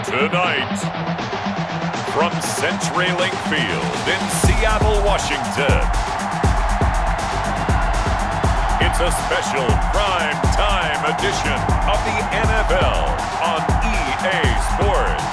Tonight, from CenturyLink Field in Seattle, Washington, it's a special prime time edition of the NFL on EA Sports.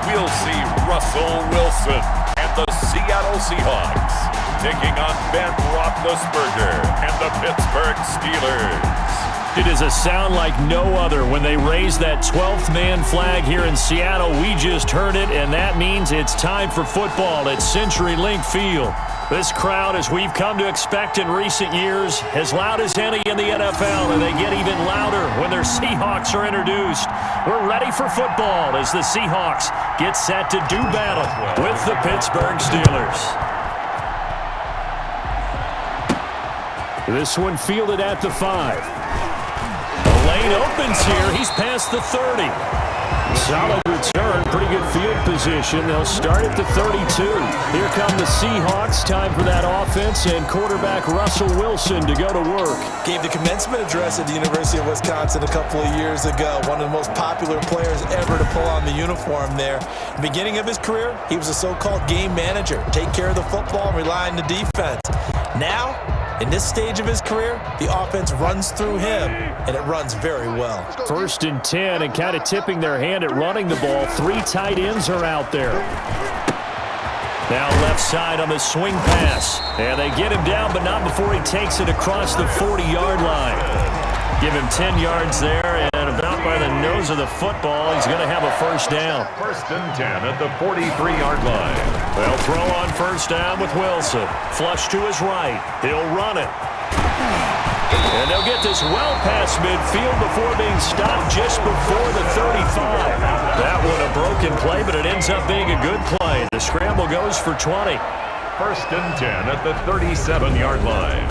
We'll see Russell Wilson and the Seattle Seahawks taking on Ben Roethlisberger and the Pittsburgh Steelers. It is a sound like no other when they raise that 12th man flag here in Seattle. We just heard it, and that means it's time for football at CenturyLink Field. This crowd, as we've come to expect in recent years, as loud as any in the NFL, and they get even louder when their Seahawks are introduced. We're ready for football as the Seahawks get set to do battle with the Pittsburgh Steelers. This one fielded at the 5. The lane opens here. He's past the 30. Solid return, pretty good field position. They'll start at the 32. Here come the Seahawks. Time for that offense and quarterback Russell Wilson to go to work. Gave the commencement address at the University of Wisconsin a couple of years ago. One of the most popular players ever to pull on the uniform there. The beginning of his career, he was a so-called game manager. Take care of the football and rely on the defense. Now, in this stage of his career, the offense runs through him, and it runs very well. 1st and 10, and kind of tipping their hand at running the ball. 3 tight ends are out there. Now left side on the swing pass. And they get him down, but not before he takes it across the 40-yard line. Give him 10 yards there, and about by the nose of the football, he's going to have a first down. 1st and 10 at the 43-yard line. They'll throw on first down with Wilson. Flush to his right. He'll run it. And they'll get this well past midfield before being stopped just before the 35. That one a broken play, but it ends up being a good play. The scramble goes for 20. 1st and 10 at the 37-yard line.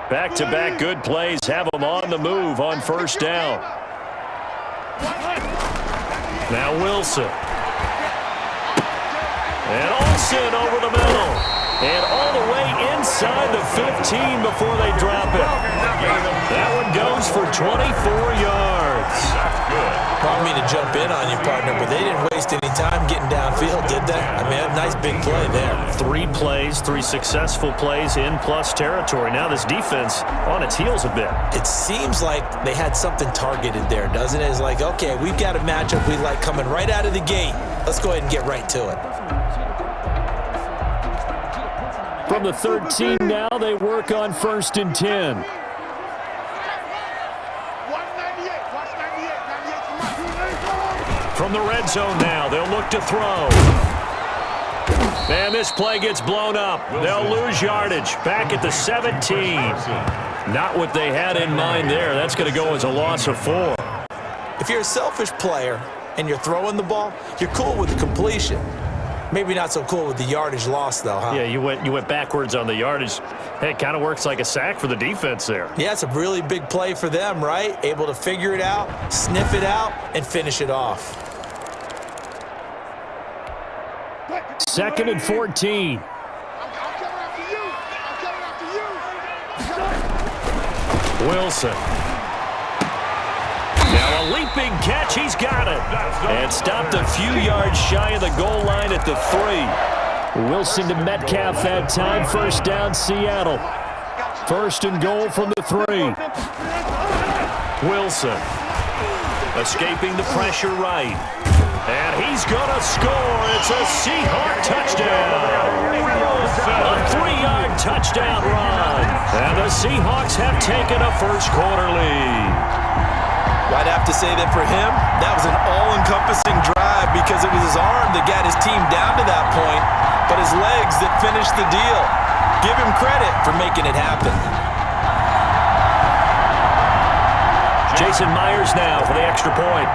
Back-to-back good plays have them on the move on first down. Now Wilson. And Olsen over the middle. And all the way inside the 15 before they drop it. That one goes for 24 yards. I don't mean to jump in on you, partner, but they didn't waste any time getting downfield, did they? I mean, a nice big play there. 3 plays, 3 successful plays in plus territory. Now this defense on its heels a bit. It seems like they had something targeted there, doesn't it? It's like, okay, we've got a matchup we like coming right out of the gate. Let's go ahead and get right to it. From the 13 now, they work on 1st and 10. From the red zone now, they'll look to throw. And this play gets blown up. They'll lose yardage. Back at the 17. Not what they had in mind there. That's going to go as a loss of 4. If you're a selfish player and you're throwing the ball, you're cool with the completion. Maybe not so cool with the yardage loss, though, huh? Yeah, you went backwards on the yardage. Hey, it kind of works like a sack for the defense there. Yeah, it's a really big play for them, right? Able to figure it out, sniff it out, and finish it off. 2nd and 14. Wilson. Now a leaping catch. He's got it. And stopped a few yards shy of the goal line at the 3. Wilson to Metcalf that time. First down, Seattle. 1st and goal from the 3. Wilson. Escaping the pressure right. And he's going to score. It's a Seahawk touchdown. A 3-yard touchdown run. And the Seahawks have taken a first-quarter lead. Well, I'd have to say that for him, that was an all-encompassing drive because it was his arm that got his team down to that point, but his legs that finished the deal. Give him credit for making it happen. Jason Myers now for the extra point.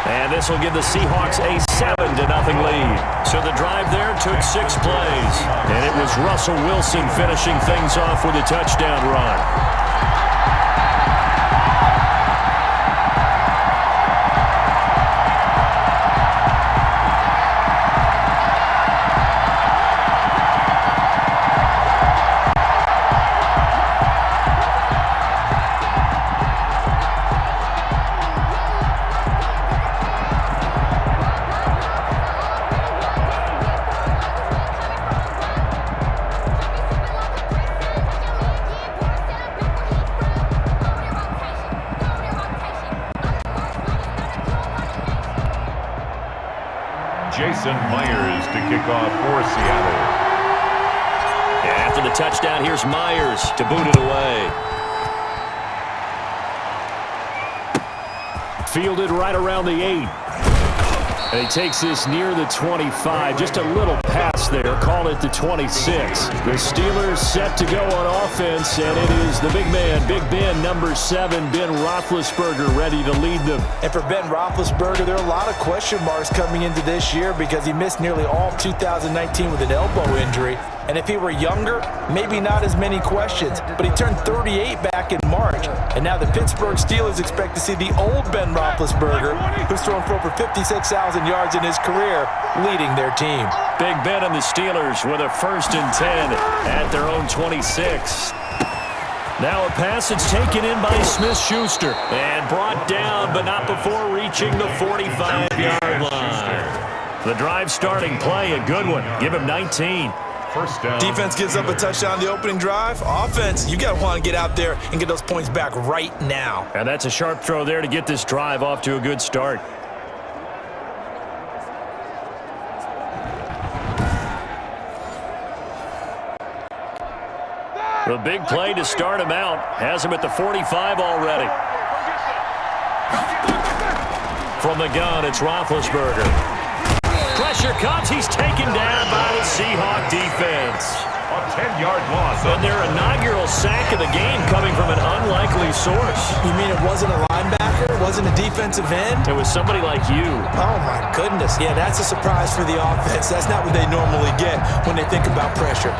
And this will give the Seahawks a 7-0 lead. So the drive there took 6 plays. And it was Russell Wilson finishing things off with a touchdown run. Jason Myers to kick off for Seattle. After the touchdown, here's Myers to boot it away. Fielded right around the 8. And he takes this near the 25. Just a little pass there. Call it the 26. The Steelers set to go on offense, and it is the big man, Big Ben, number 7, Ben Roethlisberger, ready to lead them. And for Ben Roethlisberger, there are a lot of question marks coming into this year because he missed nearly all 2019 with an elbow injury. And if he were younger, maybe not as many questions. But he turned 38 back in March. And now the Pittsburgh Steelers expect to see the old Ben Roethlisberger, who's thrown for over 56,000 yards in his career, leading their team. Big Ben and the Steelers with a 1st and 10 at their own 26. Now a pass that's taken in by Smith-Schuster and brought down, but not before reaching the 45-yard line. The drive starting play, a good one. Give him 19. First down. Defense gives up a touchdown on the opening drive. Offense, you got to want to get out there and get those points back right now. And that's a sharp throw there to get this drive off to a good start. The big play to start him out. Has him at the 45 already. From the gun, it's Roethlisberger. Pressure comes. He's taken down by the Seahawks defense. A 10-yard loss. And their inaugural sack of the game coming from an unlikely source. You mean it wasn't a linebacker? It wasn't a defensive end? It was somebody like you. Oh, my goodness. Yeah, that's a surprise for the offense. That's not what they normally get when they think about pressure.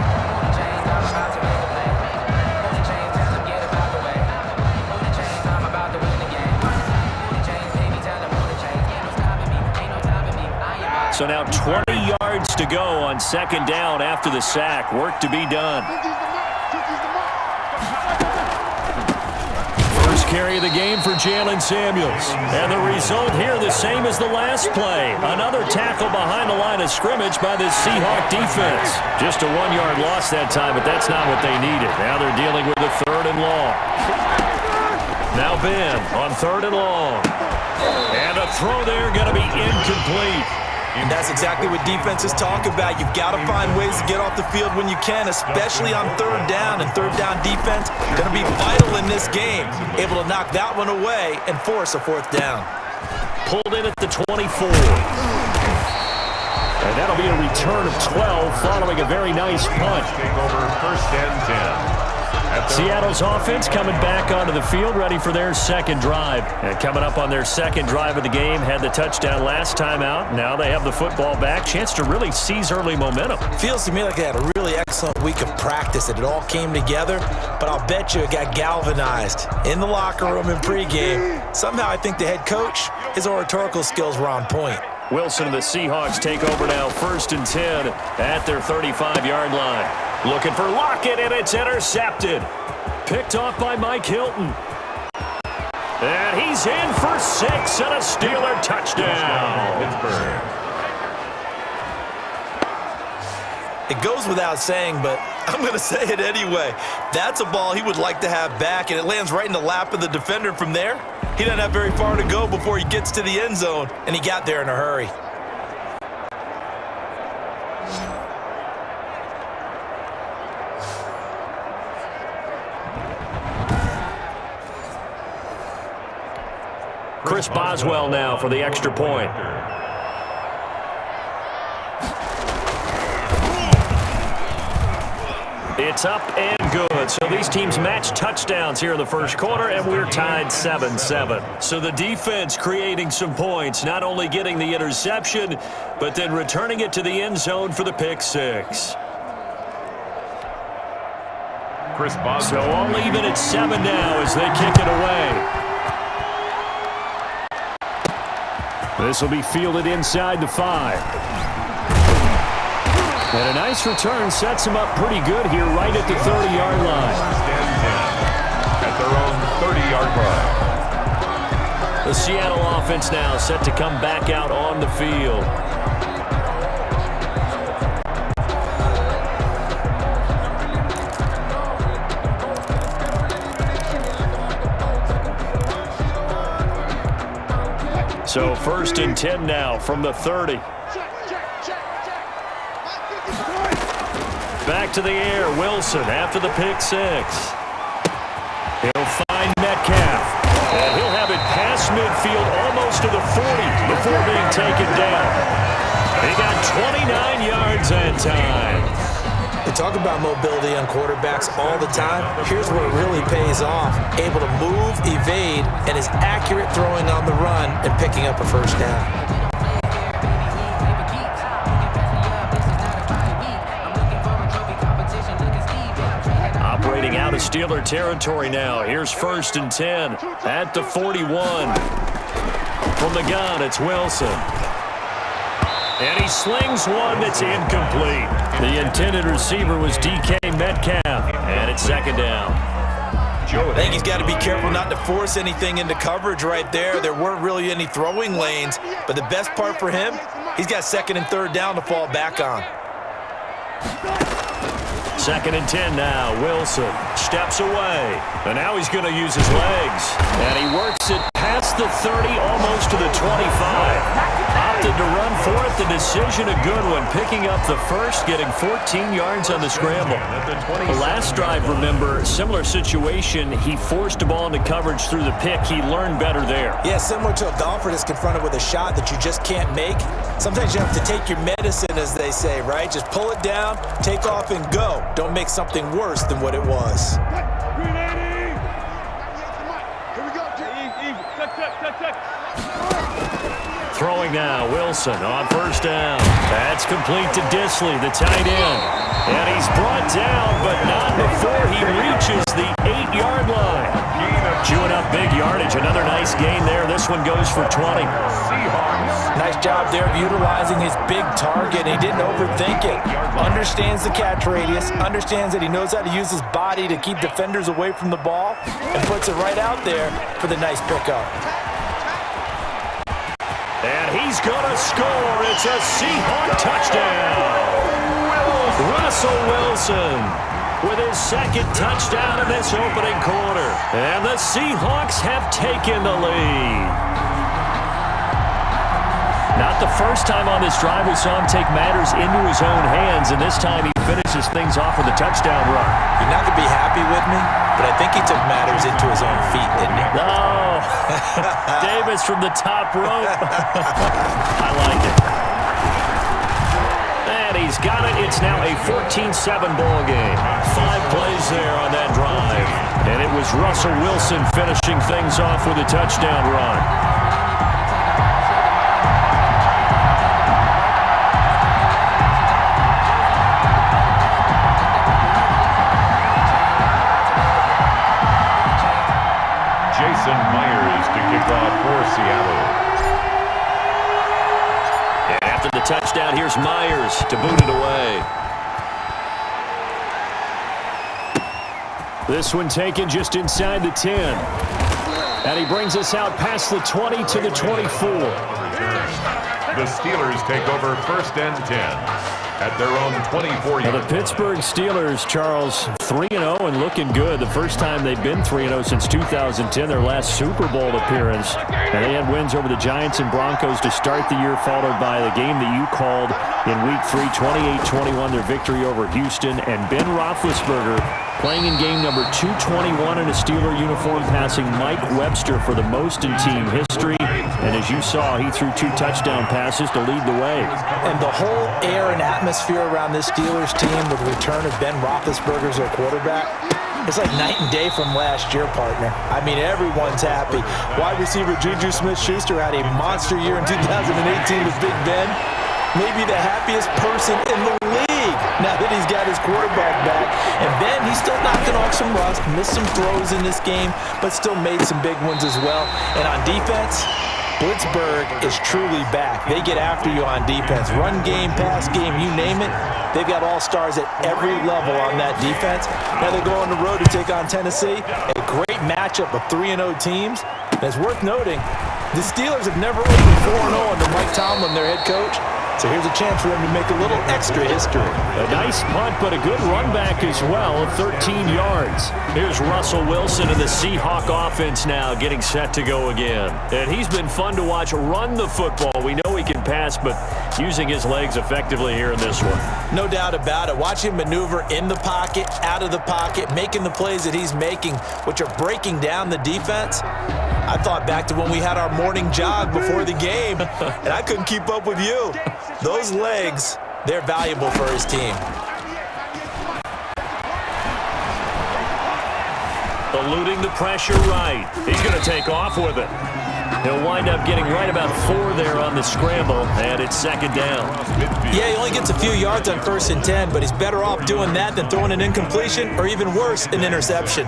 So now 20 yards to go on 2nd down after the sack. Work to be done. First carry of the game for Jalen Samuels. And the result here the same as the last play. Another tackle behind the line of scrimmage by the Seahawks defense. Just a 1-yard loss that time, but that's not what they needed. Now they're dealing with a 3rd and long. Now Ben on 3rd and long. And a throw there going to be incomplete. And that's exactly what defenses talk about. You've got to find ways to get off the field when you can, especially on 3rd down. And 3rd down defense going to be vital in this game. Able to knock that one away and force a 4th down. Pulled in at the 24. And that'll be a return of 12 following a very nice punt. Take over 1st and 10. Seattle's offense coming back onto the field, ready for their 2nd drive. And coming up on their 2nd drive of the game, had the touchdown last time out. Now they have the football back. Chance to really seize early momentum. Feels to me like they had a really excellent week of practice. It all came together, but I'll bet you it got galvanized in the locker room in pregame. Somehow I think the head coach, his oratorical skills were on point. Wilson and the Seahawks take over now, 1st and 10 at their 35-yard line. Looking for Lockett, and it's intercepted. Picked off by Mike Hilton. And he's in for 6 and a Steeler touchdown. Pittsburgh. It goes without saying, but I'm going to say it anyway. That's a ball he would like to have back, and it lands right in the lap of the defender from there. He doesn't have very far to go before he gets to the end zone, and he got there in a hurry. Chris Boswell now for the extra point. It's up and good. So these teams match touchdowns here in the first quarter, and we're tied 7-7. So the defense creating some points, not only getting the interception, but then returning it to the end zone for the pick six. So all even at 7 now as they kick it away. This will be fielded inside the 5. And a nice return sets him up pretty good here right at the 30-yard line. At their own 30-yard line. The Seattle offense now set to come back out on the field. So 1st and 10 now from the 30. Back to the air, Wilson after the pick six. He'll find Metcalf. And he'll have it past midfield almost to the 40 before being taken down. He got 29 yards that time. They talk about mobility on quarterbacks all the time. Here's where it really pays off. Able to move, evade, and is accurate throwing on the run and picking up a first down. Operating out of Steeler territory now. Here's 1st and 10 at the 41. From the gun, it's Wilson. And he slings one that's incomplete. The intended receiver was DK Metcalf. And it's 2nd down. I think he's got to be careful not to force anything into coverage right there. There weren't really any throwing lanes. But the best part for him, he's got 2nd and 3rd down to fall back on. 2nd and 10 now. Wilson steps away. And now he's going to use his legs. And he works it past the 30, almost to the 25. Opted to run for it. The decision a good one. Picking up the first, getting 14 yards on the scramble. The last drive, remember, similar situation. He forced a ball into coverage through the pick. He learned better there. Yeah, similar to a golfer that's confronted with a shot that you just can't make. Sometimes you have to take your medicine, as they say, right? Just pull it down, take off, and go. Don't make something worse than what it was. Throwing now, Wilson on 1st down. That's complete to Disley, the tight end. And he's brought down, but not before he reaches the 8-yard line. Chewing up big yardage. Another nice gain there. This one goes for 20. Nice job there of utilizing his big target. He didn't overthink it. Understands the catch radius. Understands that he knows how to use his body to keep defenders away from the ball. And puts it right out there for the nice pickup. And he's going to score. It's a Seahawk touchdown. Russell Wilson with his 2nd touchdown in this opening quarter. And the Seahawks have taken the lead. Not the first time on this drive we saw him take matters into his own hands, and this time he finishes things off with a touchdown run. You're not going to be happy with me, but I think he took matters into his own feet, didn't he? No. Davis from the top rope. I like it. And he's got it. It's now a 14-7 ball game. 5 plays there on that drive. And it was Russell Wilson finishing things off with a touchdown run. Touchdown, here's Myers to boot it away. This one taken just inside the 10. And he brings us out past the 20 to the 24. The Steelers take over 1st and 10 at their own 24. Now the Pittsburgh Steelers, Charles, 3-0 and looking good. The first time they've been 3-0 since 2010, their last Super Bowl appearance. And they had wins over the Giants and Broncos to start the year, followed by the game that you called in Week 3, 28-21, their victory over Houston. And Ben Roethlisberger playing in game number 221 in a Steeler uniform, passing Mike Webster for the most in team history. And as you saw, he threw 2 touchdown passes to lead the way. And the whole air and atmosphere atmosphere around this Steelers team with the return of Ben Roethlisberger as their quarterback, it's like night and day from last year, partner. I mean, everyone's happy. Wide receiver Juju Smith-Schuster had a monster year in 2018 with Big Ben. Maybe the happiest person in the league now that he's got his quarterback back. And Ben, he's still knocking off some rust, missed some throws in this game, but still made some big ones as well. And on defense, Pittsburgh is truly back. They get after you on defense. Run game, pass game, you name it. They've got all-stars at every level on that defense. Now they go on the road to take on Tennessee. A great matchup of 3-0 teams. And it's worth noting, the Steelers have never opened 4-0 under Mike Tomlin, their head coach. So here's a chance for them to make a little extra history. A nice punt, but a good run back as well of 13 yards. Here's Russell Wilson and the Seahawk offense now getting set to go again. And he's been fun to watch run the football. We know he can pass, but using his legs effectively here in this one. No doubt about it. Watch him maneuver in the pocket, out of the pocket, making the plays that he's making, which are breaking down the defense. I thought back to when we had our morning jog before the game, and I couldn't keep up with you. Those legs, they're valuable for his team. Eluding the pressure right. He's going to take off with it. He'll wind up getting right about 4 there on the scramble, and it's second down. Yeah, he only gets a few yards on 1st and 10, but he's better off doing that than throwing an incompletion or even worse, an interception.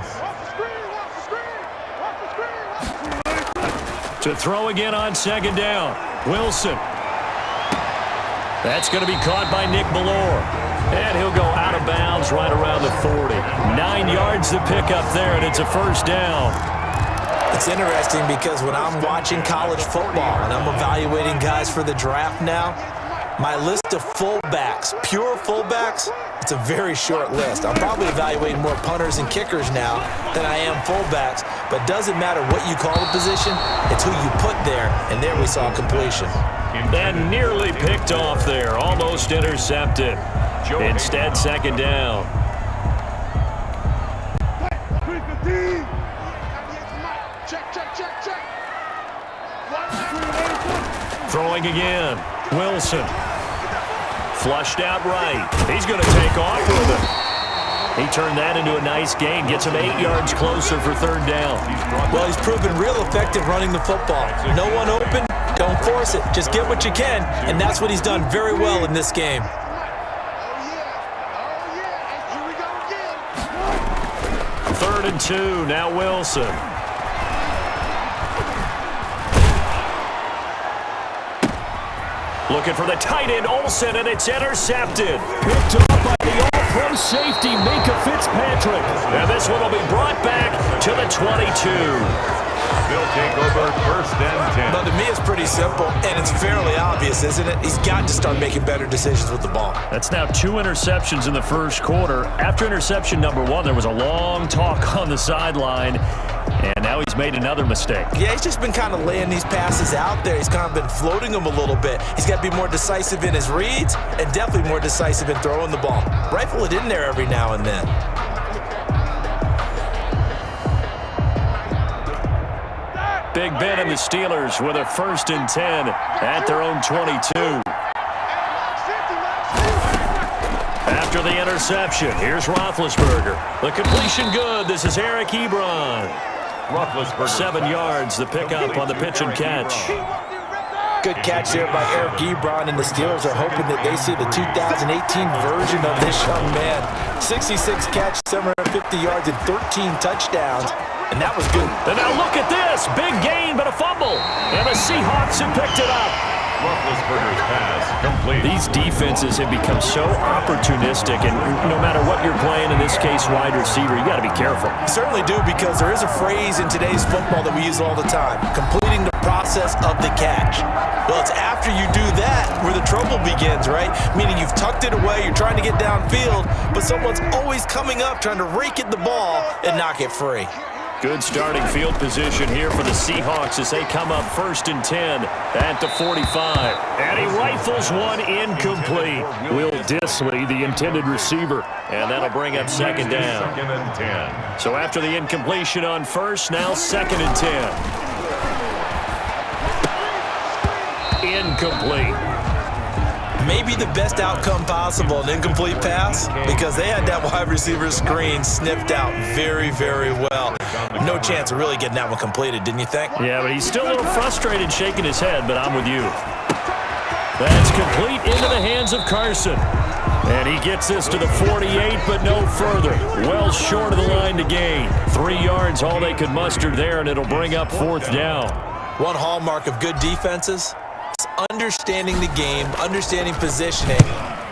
To throw again on second down. Wilson. That's going to be caught by Nick Ballore. And he'll go out of bounds right around the 40. 9 yards to pick up there, and it's a first down. It's interesting because when I'm watching college football and I'm evaluating guys for the draft now, my list of fullbacks, pure fullbacks, it's a very short list. I'm probably evaluating more punters and kickers now than I am fullbacks, but it doesn't matter what you call the position, it's who you put there, and there we saw completion. And nearly picked off there, almost intercepted. Instead, second down. Throwing again. Wilson. Flushed out right. He's going to take off with it. He turned that into a nice gain. Gets him 8 yards closer for third down. Well, he's proven real effective running the football. No one open, don't force it. Just get what you can, and that's what he's done very well in this game. Third and 2, now Wilson. Looking for the tight end, Olsen, and it's intercepted. Picked up by the all-pro safety, Minka Fitzpatrick. And this one will be brought back to the 22. They'll take over 1st and 10. But to me, it's pretty simple, and it's fairly obvious, isn't it? He's got to start making better decisions with the ball. That's now 2 interceptions in the first quarter. After interception number 1, there was a long talk on the sideline, and now he's made another mistake. Yeah, he's just been kind of laying these passes out there. He's kind of been floating them a little bit. He's got to be more decisive in his reads and definitely more decisive in throwing the ball. Rifle it in there every now and then. Big Ben and the Steelers with a 1st and 10 at their own 22. After the interception, here's Roethlisberger. The completion good. This is Eric Ebron. 7 yards, the pickup on the pitch and catch. Good catch there by Eric Ebron, and the Steelers are hoping that they see the 2018 version of this young man. 66 catches, 750 yards, and 13 touchdowns. And that was good. And now look at this. Big gain, but a fumble. And the Seahawks have picked it up. Roethlisberger's pass complete. These defenses have become so opportunistic, and no matter what you're playing, in this case, wide receiver, you got to be careful. You certainly do, because there is a phrase in today's football that we use all the time, completing the process of the catch. Well, it's after you do that where the trouble begins, right? Meaning you've tucked it away, you're trying to get downfield, but someone's always coming up trying to rake at the ball and knock it free. Good starting field position here for the Seahawks as they come up 1st and 10 at the 45. And he rifles one incomplete. Will Disley, the intended receiver. And that'll bring up second down. 2nd and 10. So after the incompletion on 1st, now 2nd and 10. Incomplete. Maybe the best outcome possible, an incomplete pass, because they had that wide receiver screen sniffed out very, very well. No chance of really getting that one completed, didn't you think? Yeah, but he's still a little frustrated, shaking his head, but I'm with you. That's complete into the hands of Carson. And he gets this to the 48, but no further. Well short of the line to gain. 3 yards, all they could muster there, and it'll bring up 4th down. One hallmark of good defenses is understanding the game, understanding positioning,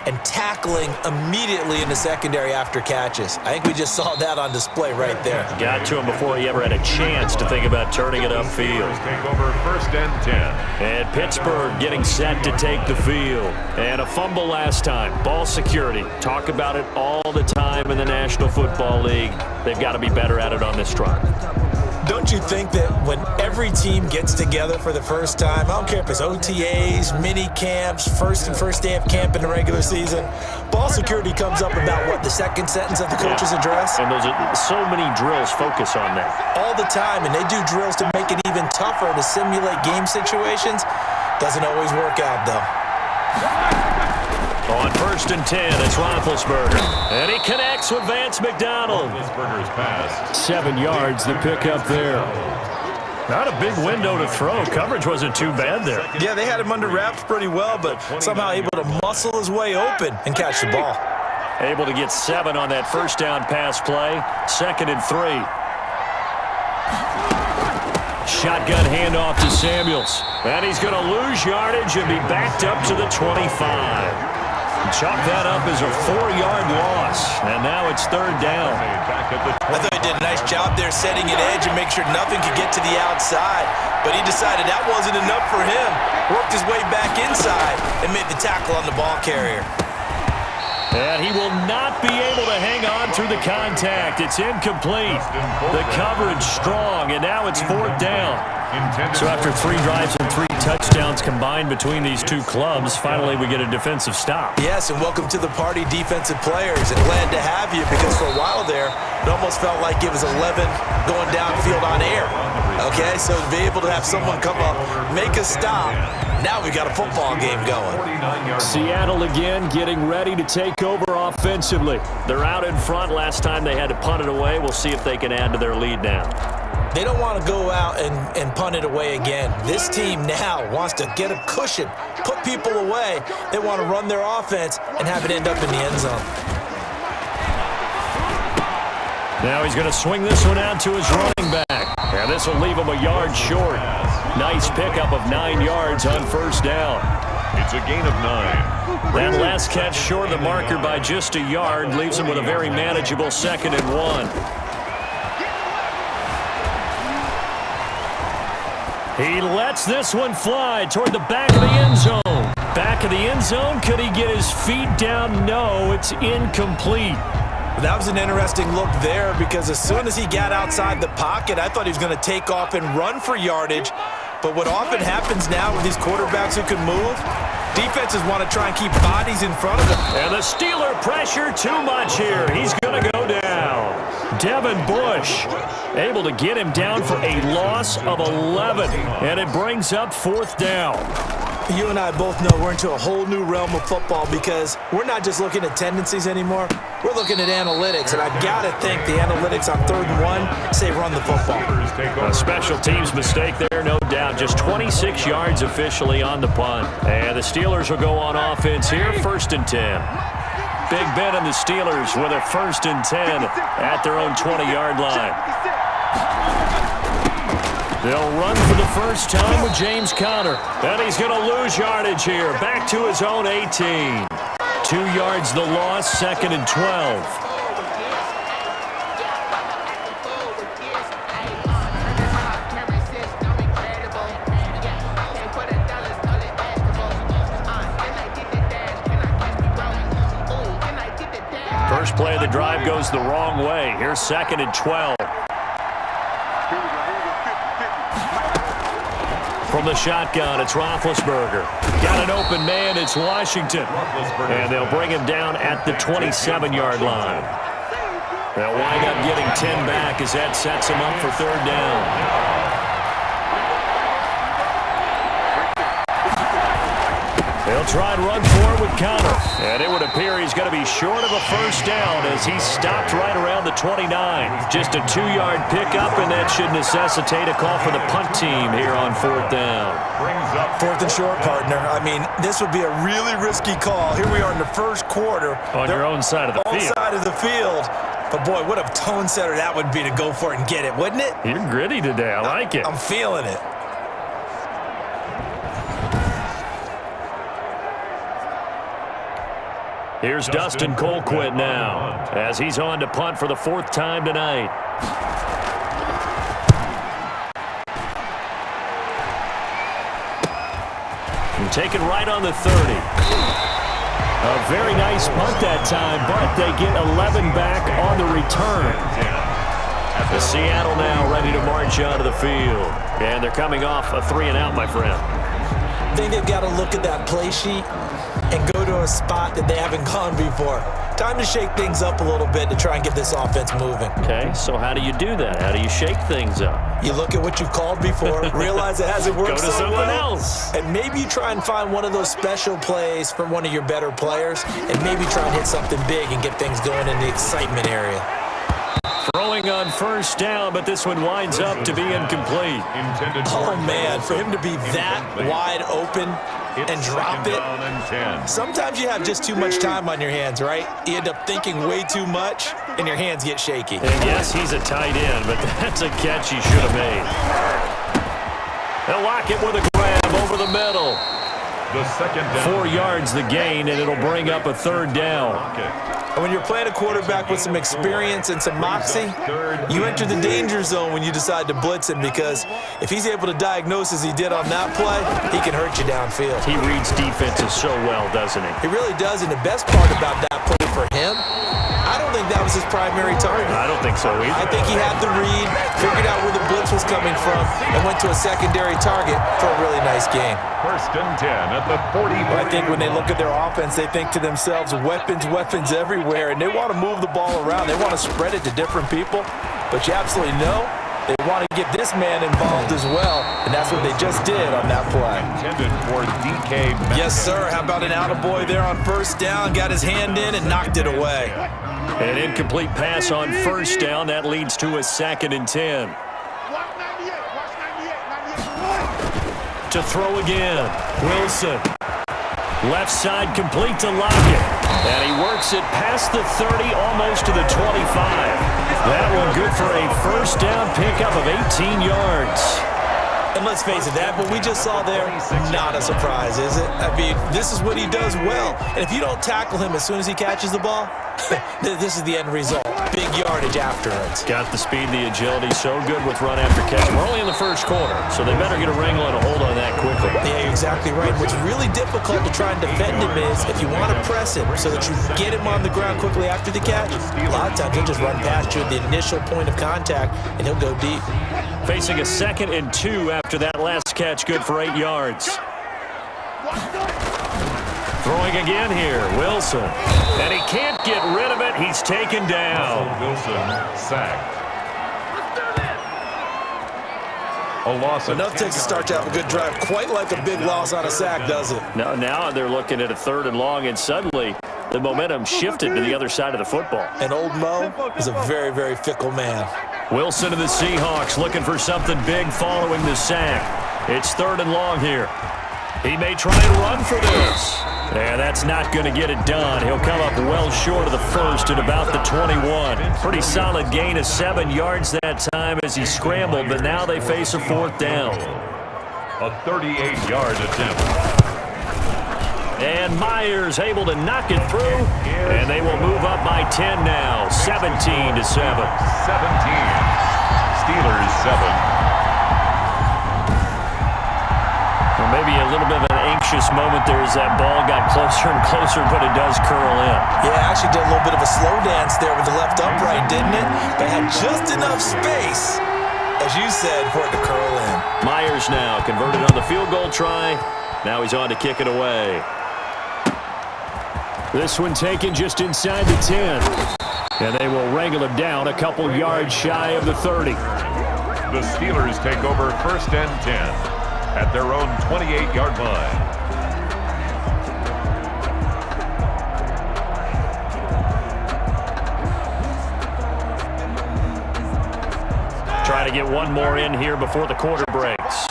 and tackling immediately in the secondary after catches. I think we just saw that on display right there. Got to him before he ever had a chance to think about turning it upfield. Take over 1st and 10. And Pittsburgh getting set to take the field. And a fumble last time. Ball security. Talk about it all the time in the National Football League. They've got to be better at it on this drive. Don't you think that when every team gets together for the first time, I don't care if it's OTAs, mini camps, first day of camp in the regular season, ball security comes up about what, the second sentence of the coach's address? And those are so many drills focus on that. All the time, and they do drills to make it even tougher to simulate game situations. Doesn't always work out, though. On 1st and 10, it's Roethlisberger. And he connects with Vance McDonald. Roethlisberger's pass. 7 yards, the pickup there. Not a big window to throw. Coverage wasn't too bad there. Yeah, they had him under wraps pretty well, but somehow able to muscle his way open and catch the ball. Able to get 7 on that 1st down pass play. 2nd and 3. Shotgun handoff to Samuels. And he's going to lose yardage and be backed up to the 25. Chalk that up as a 4-yard loss, and now it's 3rd down. I thought he did a nice job there setting an edge and make sure nothing could get to the outside, but he decided that wasn't enough for him. Worked his way back inside and made the tackle on the ball carrier. And he will not be able to hang on through the contact. It's incomplete. The coverage strong, and now it's 4th down. So after 3 drives and 3 touchdowns combined between these two clubs, finally we get a defensive stop. Yes, and welcome to the party, defensive players, and glad to have you, because for a while there, it almost felt like it was 11 going downfield on air. Okay, so to be able to have someone come up, make a stop, now we got a football game going. Seattle again getting ready to take over offensively. They're out in front. Last time they had to punt it away. We'll see if they can add to their lead now. They don't want to go out and punt it away again. This team now wants to get a cushion, put people away. They want to run their offense and have it end up in the end zone. Now he's going to swing this one out to his running back. And this will leave him a yard short. Nice pickup of 9 yards on 1st down. It's a gain of 9. That last catch short of the marker by just a yard leaves him with a very manageable 2nd and 1. He lets this one fly toward the back of the end zone. Back of the end zone. Could he get his feet down? No, it's incomplete. That was an interesting look there, because as soon as he got outside the pocket, I thought he was going to take off and run for yardage. But what often happens now with these quarterbacks who can move, defenses want to try and keep bodies in front of them. And the Steeler pressure too much here. He's going to go down. Devin Bush able to get him down for a loss of 11. And it brings up 4th down. You and I both know we're into a whole new realm of football, because we're not just looking at tendencies anymore. We're looking at analytics, and I've got to think the analytics on 3rd and 1 say run the football. A special teams mistake there, no doubt. Just 26 yards officially on the punt. And the Steelers will go on offense here, 1st and 10. Big Ben and the Steelers with a 1st and 10 at their own 20-yard line. They'll run for the first time with James Conner. And he's going to lose yardage here. Back to his own 18. 2 yards the loss, 2nd and 12. First play of the drive goes the wrong way. Here's 2nd and 12. From the shotgun, it's Roethlisberger. Got an open man, it's Washington. And they'll bring him down at the 27-yard line. They'll wind up getting 10 back as that sets him up for 3rd down. They'll try and run for it with Connor. And it would appear he's going to be short of a first down as he stopped right around the 29. Just a 2-yard pickup, and that should necessitate a call for the punt team here on 4th down. Fourth and short, partner. I mean, this would be a really risky call. Here we are in the first quarter. On your own side of the field. Side of the field. But, boy, what a tone setter that would be to go for it and get it, wouldn't it? You're gritty today. I like it. I'm feeling it. Here's Dustin Colquitt now as he's on to punt for the 4th time tonight. And taken right on the 30. A very nice punt that time, but they get 11 back on the return. The Seattle now ready to march onto the field. And they're coming off a 3-and-out, my friend. I think they've got to look at that play sheet and go to a spot that they haven't gone before. Time to shake things up a little bit to try and get this offense moving. Okay, so how do you do that? How do you shake things up? You look at what you've called before, realize it hasn't worked Go to so something well, else. and maybe you try and find one of those special plays from one of your better players, and maybe try and hit something big and get things going in the excitement area. Throwing on first down, but this one winds up to be incomplete. Oh, man, for him to be that wide open and drop it. Sometimes you have just too much time on your hands, right? You end up thinking way too much, and your hands get shaky. And yes, he's a tight end, but that's a catch he should have made. They'll lock it with a grab over the middle. The second down. 4 yards the gain, and it'll bring up a 3rd down. And when you're playing a quarterback with some experience and some moxie, you enter the danger zone when you decide to blitz him, because if he's able to diagnose as he did on that play, he can hurt you downfield. He reads defenses so well, doesn't he? He really does, and the best part about that play for him, I don't think that was his primary target. I don't think so either. I think he had the read, figured out where the blitz was coming from, and went to a secondary target for a really nice gain. 1st and 10 at the 40. I think when they look at their offense, they think to themselves, weapons, weapons everywhere, and they want to move the ball around. They want to spread it to different people, but you absolutely know they want to get this man involved as well, and that's what they just did on that play. Intended for DK. Yes, sir. How about an attaboy there on first down? Got his hand in and knocked it away. An incomplete pass on first down. That leads to a 2nd and 10. To throw again. Wilson. Left side complete to Lockett. And he works it past the 30, almost to the 25. That one good for a first down pickup of 18 yards. And let's face it, that what we just saw there, not a surprise, is it? I mean, this is what he does well. And if you don't tackle him as soon as he catches the ball, this is the end result. Big yardage afterwards. Got the speed, the agility, so good with run after catch. We're only in the first quarter, so they better get a wrangle and a hold on that quickly. Yeah, you're exactly right. What's really difficult to try and defend him is if you want to press him so that you get him on the ground quickly after the catch, a lot of times he'll just run past you at the initial point of contact, and he'll go deep. Facing a 2nd and 2 after that last catch, good for 8 yards. Throwing again here, Wilson. And he can't get rid of it. He's taken down. Wilson sacked. A loss of Enough takes a start to have a good drive. Quite like a big loss on a sack, does it? Now they're looking at a 3rd and long, and suddenly the momentum shifted to the other side of the football. And old Mo is a very, very fickle man. Wilson and the Seahawks looking for something big following the sack. It's 3rd and long here. He may try and run for this. And that's not going to get it done. He'll come up well short of the first at about the 21. Pretty solid gain of 7 yards that time as he scrambled, but now they face a 4th down. a 38-yard attempt. And Myers able to knock it through, and they will move up by 10 now, 17-7. 17. Steelers 7. Well, maybe a little bit of an anxious moment there as that ball got closer and closer, but it does curl in. Yeah, actually did a little bit of a slow dance there with the left upright, didn't it? But had just enough space, as you said, for it to curl in. Myers now converted on the field goal try. Now he's on to kick it away. This one taken just inside the 10. And they will wrangle him down a couple yards shy of the 30. The Steelers take over 1st and 10 at their own 28-yard line. to get one more in here before the quarter breaks.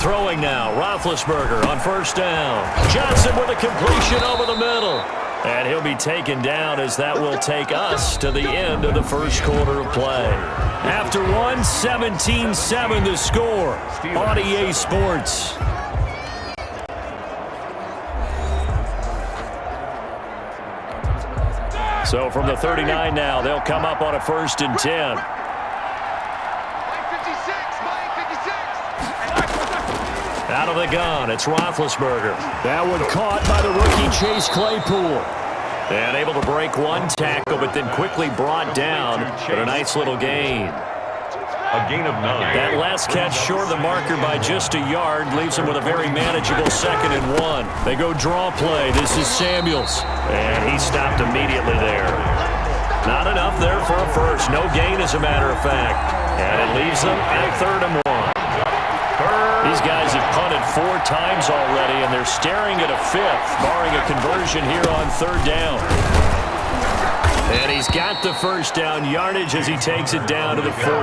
Throwing now, Roethlisberger on first down. Johnson with a completion over the middle. And he'll be taken down as that will take us to the end of the first quarter of play. After one, 17-7 the score on EA Sports. So from the 39 now, they'll come up on a 1st and 10. Out of the gun, it's Roethlisberger. That one caught by the rookie Chase Claypool. And able to break one tackle, but then quickly brought down. But a nice little gain. A gain of 9. That last catch short of the marker by just a yard leaves him with a very manageable 2nd and 1. They go draw play. This is Samuels. And he stopped immediately there. Not enough there for a first. No gain, as a matter of fact. And it leaves them at 3rd and 1. These guys have punted 4 times already, and they're staring at a 5th, barring a conversion here on 3rd down. And he's got the first down yardage as he takes it down to the 49.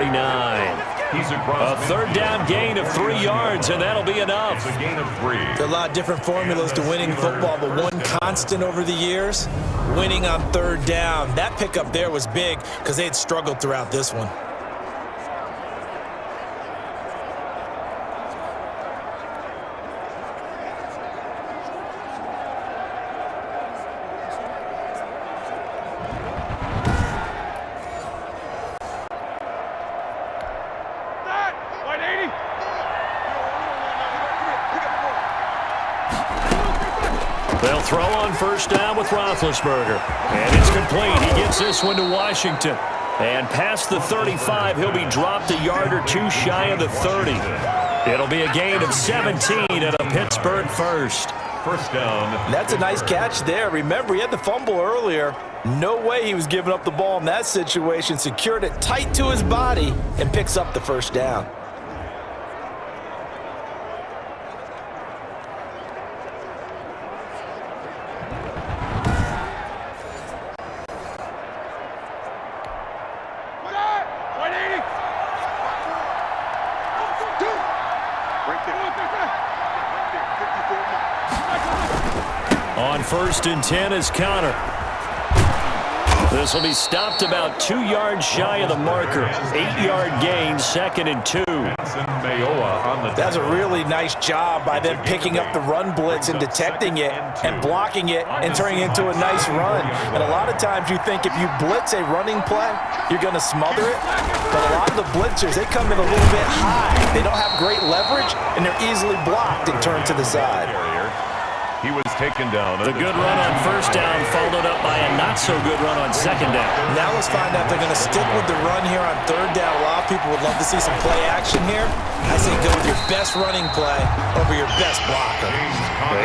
A 3rd down gain of 3 yards, and that'll be enough. A gain of 3. There are a lot of different formulas to winning football, but one constant over the years, winning on 3rd down. That pickup there was big because they had struggled throughout this one. They'll throw on first down with Roethlisberger. And it's complete. He gets this one to Washington. And past the 35, he'll be dropped a yard or 2 shy of the 30. It'll be a gain of 17 at a Pittsburgh first. First down. That's a nice catch there. Remember, he had the fumble earlier. No way he was giving up the ball in that situation. Secured it tight to his body and picks up the first down. On 1st and 10 is Connor. This will be stopped about 2 yards shy of the marker. 8-yard gain, 2nd and 2. That's a really nice job by them picking up the run blitz and detecting it and blocking it and turning it into a nice run. And a lot of times you think if you blitz a running play, you're going to smother it. But a lot of the blitzers, they come in a little bit high. They don't have great leverage, and they're easily blocked and turned to the side. He was taken down. The good run on first down followed up by a not-so-good run on 2nd down. Now let's find out if they're going to stick with the run here on 3rd down. A lot of people would love to see some play action here. I say go with your best running play over your best blocker.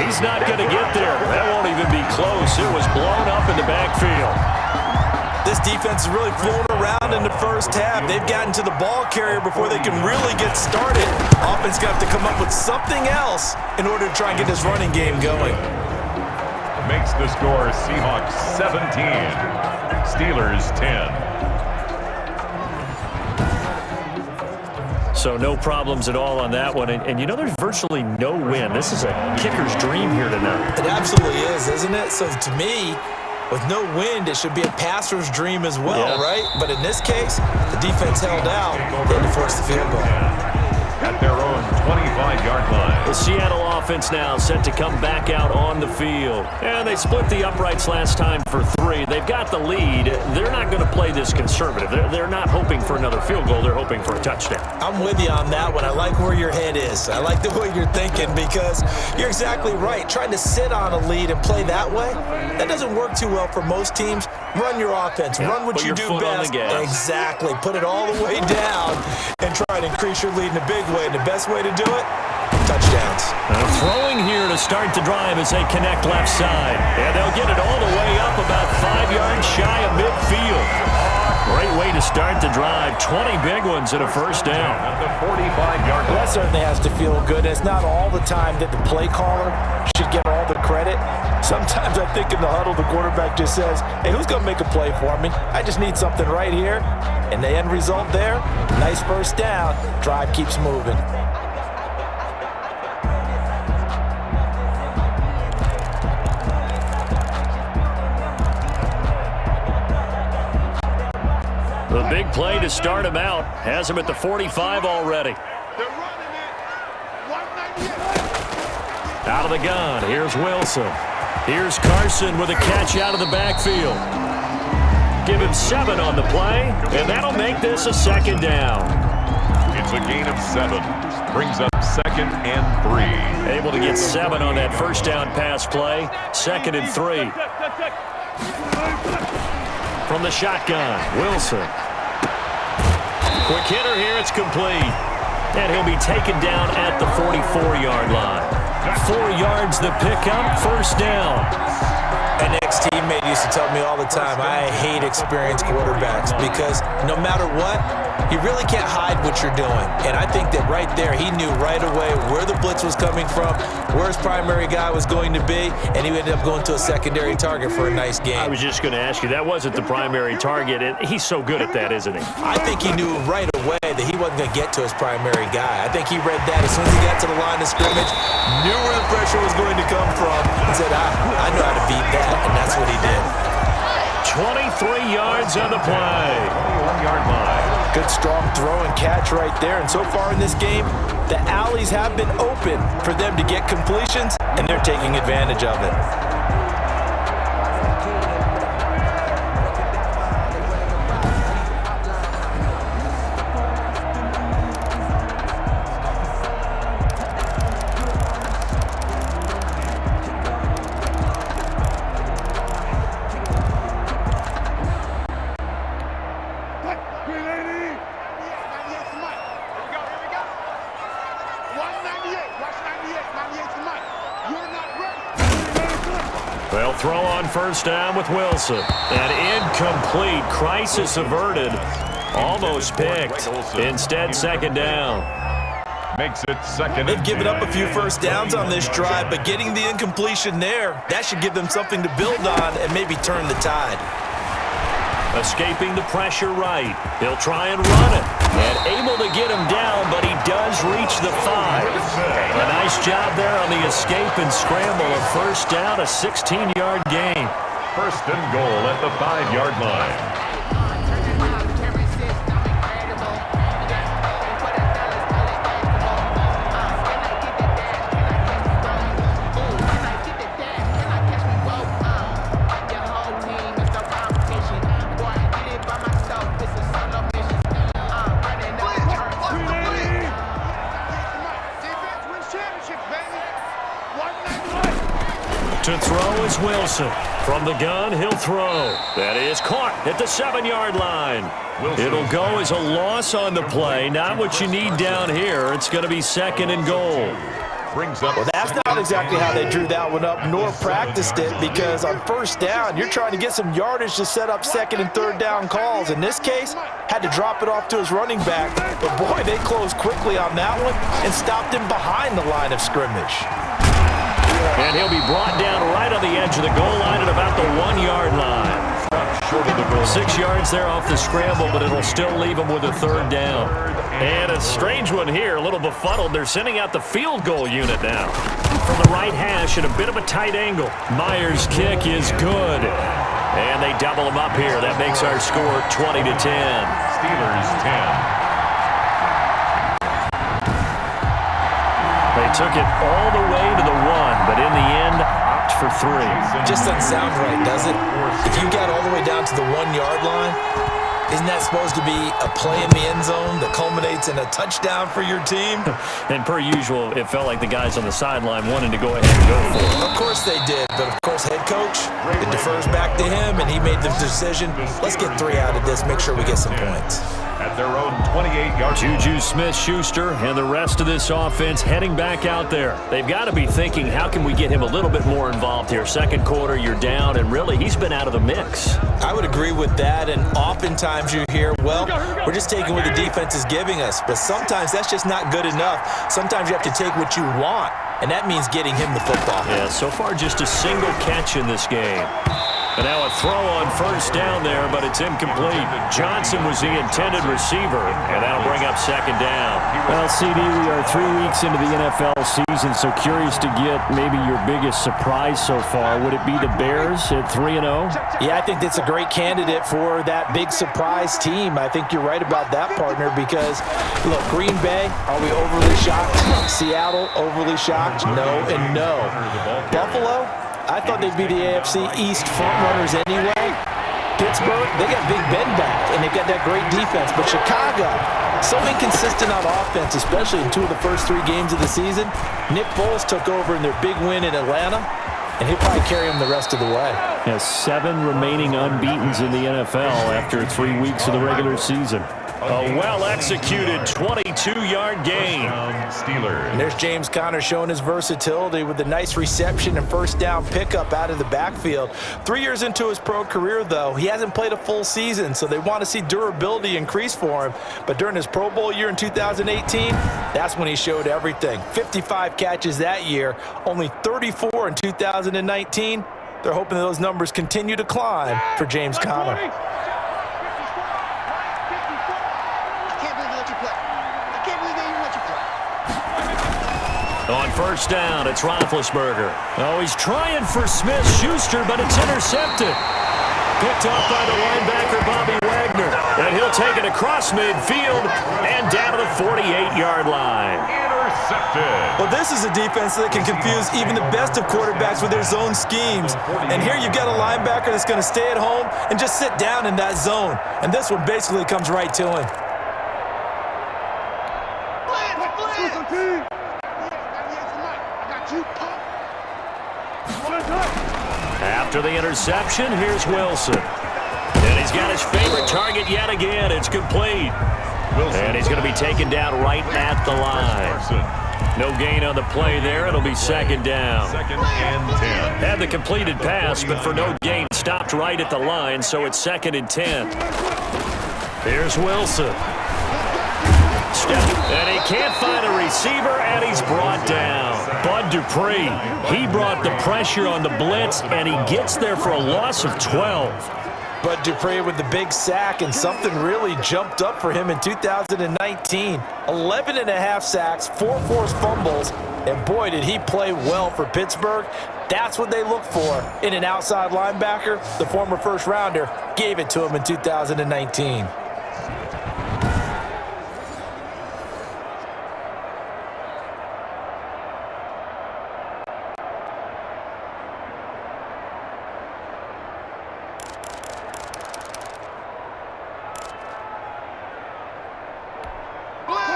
He's not going to get there. That won't even be close. It was blown up in the backfield. This defense is really flown around in the first half. They've gotten to the ball carrier before they can really get started. Offense got to come up with something else in order to try and get this running game going. Makes the score Seahawks 17, Steelers 10. So no problems at all on that one. And you know, there's virtually no win. This is a kicker's dream here tonight. It absolutely is, isn't it? So to me, with no wind, it should be a passer's dream as well, right? But in this case, the defense held out. They had to force the field goal. At their own 25-yard line. The Seattle offense now set to come back out on the field. And they split the uprights last time for 3. They've got the lead. They're not going to play this conservative. They're not hoping for another field goal. They're hoping for a touchdown. I'm with you on that one. I like where your head is. I like the way you're thinking because you're exactly right. Trying to sit on a lead and play that way, that doesn't work too well for most teams. Run your offense. Run what you do best. Exactly. Put it all the way down and try to increase your lead in a big way. And the best way to do it, touchdowns. Throwing here to start the drive as they connect left side. And they'll get it all the way up about 5 yards shy of midfield. Great way to start the drive. 20 big ones and a first down. At the 45-yard line. That certainly has to feel good. It's not all the time that the play caller should get all the of credit. Sometimes I think in the huddle, the quarterback just says, hey, who's going to make a play for me? I just need something right here. And the end result there, nice first down. Drive keeps moving. The big play to start him out has him at the 45 already. Out of the gun, here's Wilson. Here's Carson with a catch out of the backfield. Give him 7 on the play, and that'll make this a second down. It's a gain of 7. Brings up 2nd and 3. Able to get 7 on that first down pass play. 2nd and 3. From the shotgun, Wilson. Quick hitter here, it's complete. And he'll be taken down at the 44-yard line. 4 yards the pickup, first down. An ex-teammate used to tell me all the time, I hate experienced quarterbacks because no matter what, you really can't hide what you're doing. And I think that right there, he knew right away where the blitz was coming from, where his primary guy was going to be, and he ended up going to a secondary target for a nice game. I was just going to ask you, that wasn't the primary target, and he's so good at that, isn't he? I think he knew right away that he wasn't going to get to his primary guy. I think he read that as soon as he got to the line of scrimmage, knew where the pressure was going to come from, and said, I know how to beat that, and that's what he did. 23 yards on the play. 21-yard line. Good strong throw and catch right there. And so far in this game, the alleys have been open for them to get completions, and they're taking advantage of it. They'll throw on first down with Wilson. And incomplete. Crisis averted. Almost picked. Instead, second down. Makes it 2nd. They've given up a few first downs on this drive, but getting the incompletion there, that should give them something to build on and maybe turn the tide. Escaping the pressure right. He'll try and run it. And able to get him down, but he does reach the 5. A nice job there on the escape and scramble. A first down, a 16-yard gain. 1st and goal at the 5-yard line. To throw is Wilson. From the gun, he'll throw. That is caught at the 7-yard line. It'll go as a loss on the play. Not what you need down here. It's going to be 2nd and goal. Well, that's not exactly how they drew that one up, nor practiced it, because on first down, you're trying to get some yardage to set up 2nd and 3rd down calls. In this case, had to drop it off to his running back. But, boy, they closed quickly on that one and stopped him behind the line of scrimmage. And he'll be brought down right on the edge of the goal line at about the 1-yard line. 6 yards there off the scramble, but it'll still leave him with a 3rd down. And a strange one here, a little befuddled. They're sending out the field goal unit now. From the right hash at a bit of a tight angle. Myers' kick is good. And they double him up here. That makes our score 20-10. Steelers 10. They took it all the way to the 1, but in the end, opt for 3. Just doesn't sound right, does it? If you got all the way down to the 1-yard line, isn't that supposed to be a play in the end zone that culminates in a touchdown for your team? And per usual, it felt like the guys on the sideline wanted to go ahead and go for it. Of course they did, but of course head coach, it defers back to him, and he made the decision, let's get 3 out of this, make sure we get some points. At their own 28-yard line. Juju Smith-Schuster and the rest of this offense heading back out there. They've got to be thinking, how can we get him a little bit more involved here? Second quarter, you're down, and really, he's been out of the mix. I would agree with that, and oftentimes you hear, well, we're just taking what the defense is giving us, but sometimes that's just not good enough. Sometimes you have to take what you want and that means getting him the football. Yeah, so far just a single catch in this game. And now a throw on first down there, but it's incomplete. Johnson was the intended receiver, and that'll bring up second down. Well, CD, we are 3 weeks into the NFL season, so curious to get maybe your biggest surprise so far. Would it be the Bears at 3-0? Yeah, I think that's a great candidate for that big surprise team. I think you're right about that, partner, because, look, Green Bay, are we overly shocked? Seattle, overly shocked? No and no. Buffalo? I thought they'd be the AFC East frontrunners anyway. Pittsburgh, they got Big Ben back, and they've got that great defense. But Chicago, so inconsistent on offense, especially in 2 of the first 3 games of the season. Nick Foles took over in their big win in Atlanta, and he'll probably carry them the rest of the way. Has 7 remaining unbeatens in the NFL after 3 weeks of the regular season. A well-executed 22-yard gain. And there's James Conner showing his versatility with a nice reception and first down pickup out of the backfield. 3 years into his pro career, though, he hasn't played a full season, so they want to see durability increase for him. But during his Pro Bowl year in 2018, that's when he showed everything. 55 catches that year, only 34 in 2019. They're hoping those numbers continue to climb for James Conner. On first down, it's Roethlisberger. Oh, he's trying for Smith-Schuster, but it's intercepted. Picked off by the linebacker, Bobby Wagner. And he'll take it across midfield and down to the 48-yard line. Intercepted. Well, this is a defense that can confuse even the best of quarterbacks with their zone schemes. And here you've got a linebacker that's going to stay at home and just sit down in that zone. And this one basically comes right to him. After the interception, here's Wilson. And he's got his favorite target yet again. It's complete. And he's going to be taken down right at the line. No gain on the play there. It'll be second down. Second and 10. Had the completed pass, but for no gain, stopped right at the line, so it's second and 10. Here's Wilson. And he can't find a receiver, and he's brought down. Bud Dupree, he brought the pressure on the blitz, and he gets there for a loss of 12. Bud Dupree with the big sack, and something really jumped up for him in 2019. 11.5 sacks, 4 forced fumbles, and boy, did he play well for Pittsburgh. That's what they look for in an outside linebacker. The former first-rounder gave it to him in 2019.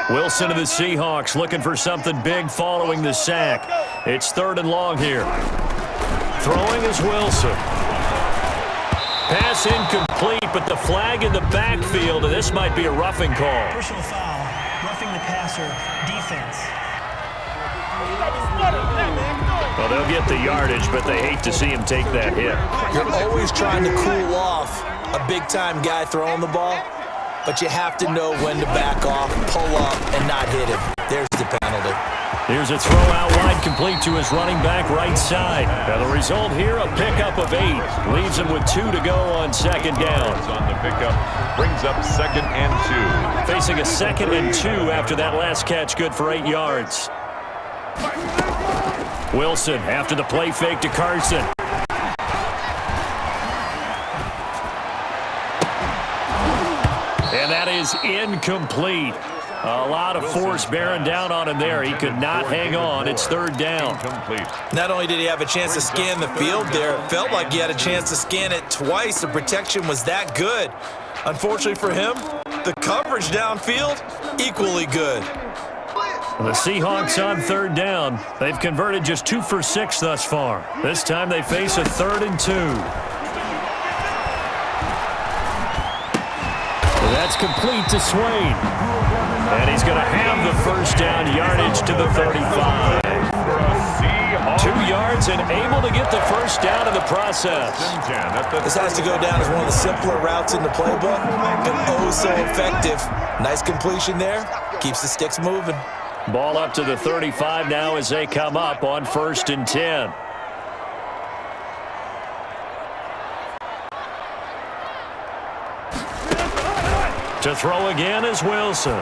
Wilson of the Seahawks looking for something big following the sack. It's 3rd and long here. Throwing is Wilson. Pass incomplete, but the flag in the backfield, and this might be a roughing call. Personal foul, roughing the passer, defense. Well, they'll get the yardage, but they hate to see him take that hit. You're always trying to cool off a big-time guy throwing the ball, but you have to know when to back off, pull up, and not hit him. There's the penalty. Here's a throw out wide, complete to his running back right side. Now the result here, a pickup of 8. Leaves him with 2 to go on second down. On the pickup, brings up second and 2. Facing a 2nd and 2 after that last catch, good for 8 yards. Wilson after the play fake to Carson. And that is incomplete. A lot of force bearing down on him there. He could not hang on. It's 3rd down. Incomplete. Not only did he have a chance to scan the field there, it felt like he had a chance to scan it twice. The protection was that good. Unfortunately for him, the coverage downfield, equally good. The Seahawks on 3rd down. They've converted just 2 for 6 thus far. This time they face a 3rd and 2. That's complete to Swain. And he's going to have the first down, yardage to the 35. 2 yards and able to get the first down in the process. This has to go down as one of the simpler routes in the playbook, but oh so effective. Nice completion there. Keeps the sticks moving. Ball up to the 35 now as they come up on 1st and 10. To throw again is Wilson.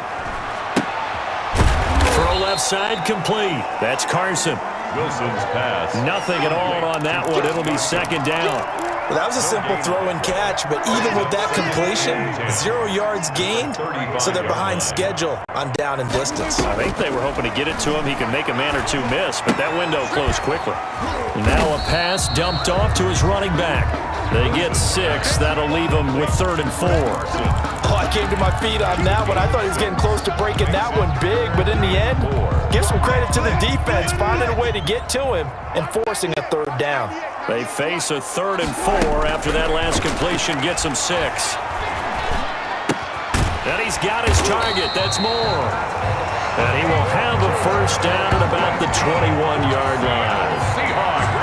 Throw left side complete. That's Carson. Wilson's pass. Nothing at all on that one. It'll be 2nd down. Well, that was a simple throw and catch, but even with that completion, 0 yards gained, so they're behind schedule on down and distance. I think they were hoping to get it to him. He could make a man or two miss, but that window closed quickly. Now a pass dumped off to his running back. They get 6. That'll leave him with 3rd and 4. Oh, I came to my feet on that one. I thought he was getting close to breaking that one big, but in the end, give some credit to the defense, finding a way to get to him and forcing a 3rd down. They face a 3rd and 4 after that last completion gets him 6. And he's got his target. That's more. And he will have a 1st down at about the 21-yard line.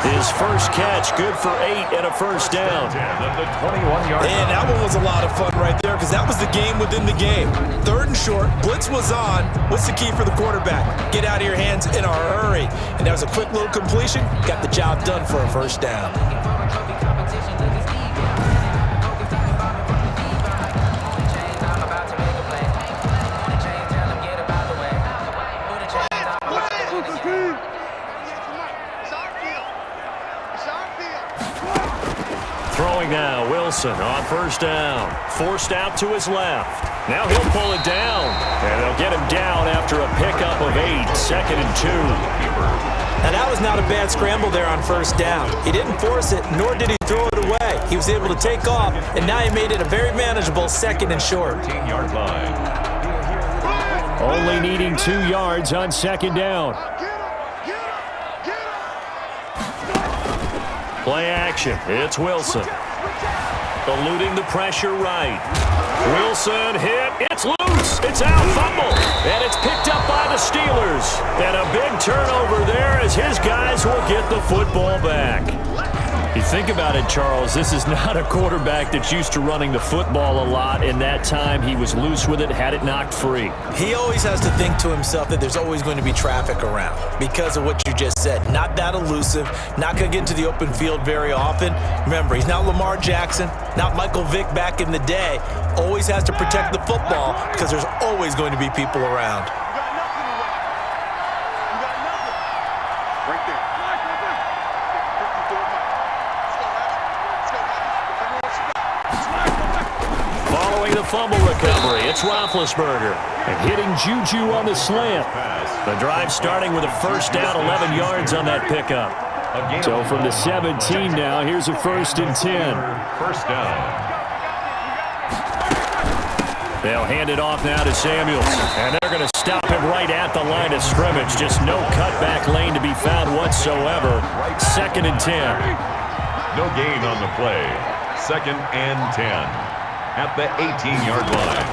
His first catch, good for 8 and a 1st down. And that one was a lot of fun right there because that was the game within the game. 3rd and short, blitz was on. What's the key for the quarterback? Get out of your hands in a hurry. And that was a quick little completion. Got the job done for a 1st down. Throwing now, Wilson on 1st down. Forced out to his left. Now he'll pull it down. And they'll get him down after a pickup of 8. 2nd and 2. And that was not a bad scramble there on 1st down. He didn't force it, nor did he throw it away. He was able to take off, and now he made it a very manageable 2nd and short. 18-yard line. Only needing 2 yards on 2nd down. Play action. It's Wilson. Eluding the pressure right. Wilson hit. It's loose. It's out. Fumble. And it's picked up by the Steelers. And a big turnover there as his guys will get the football back. You think about it, Charles, this is not a quarterback that's used to running the football a lot. In that time, he was loose with it, had it knocked free. He always has to think to himself that there's always going to be traffic around because of what you just said. Not that elusive, not going to get into the open field very often. Remember, he's not Lamar Jackson, not Michael Vick back in the day. Always has to protect the football because there's always going to be people around. The fumble recovery. It's Roethlisberger. And hitting Juju on the slant. The drive starting with a 1st down, 11 yards on that pickup. So from the 17 now, here's a 1st and 10. 1st down. They'll hand it off now to Samuels. And they're going to stop him right at the line of scrimmage. Just no cutback lane to be found whatsoever. 2nd and 10. No gain on the play. 2nd and 10. At the 18-yard line.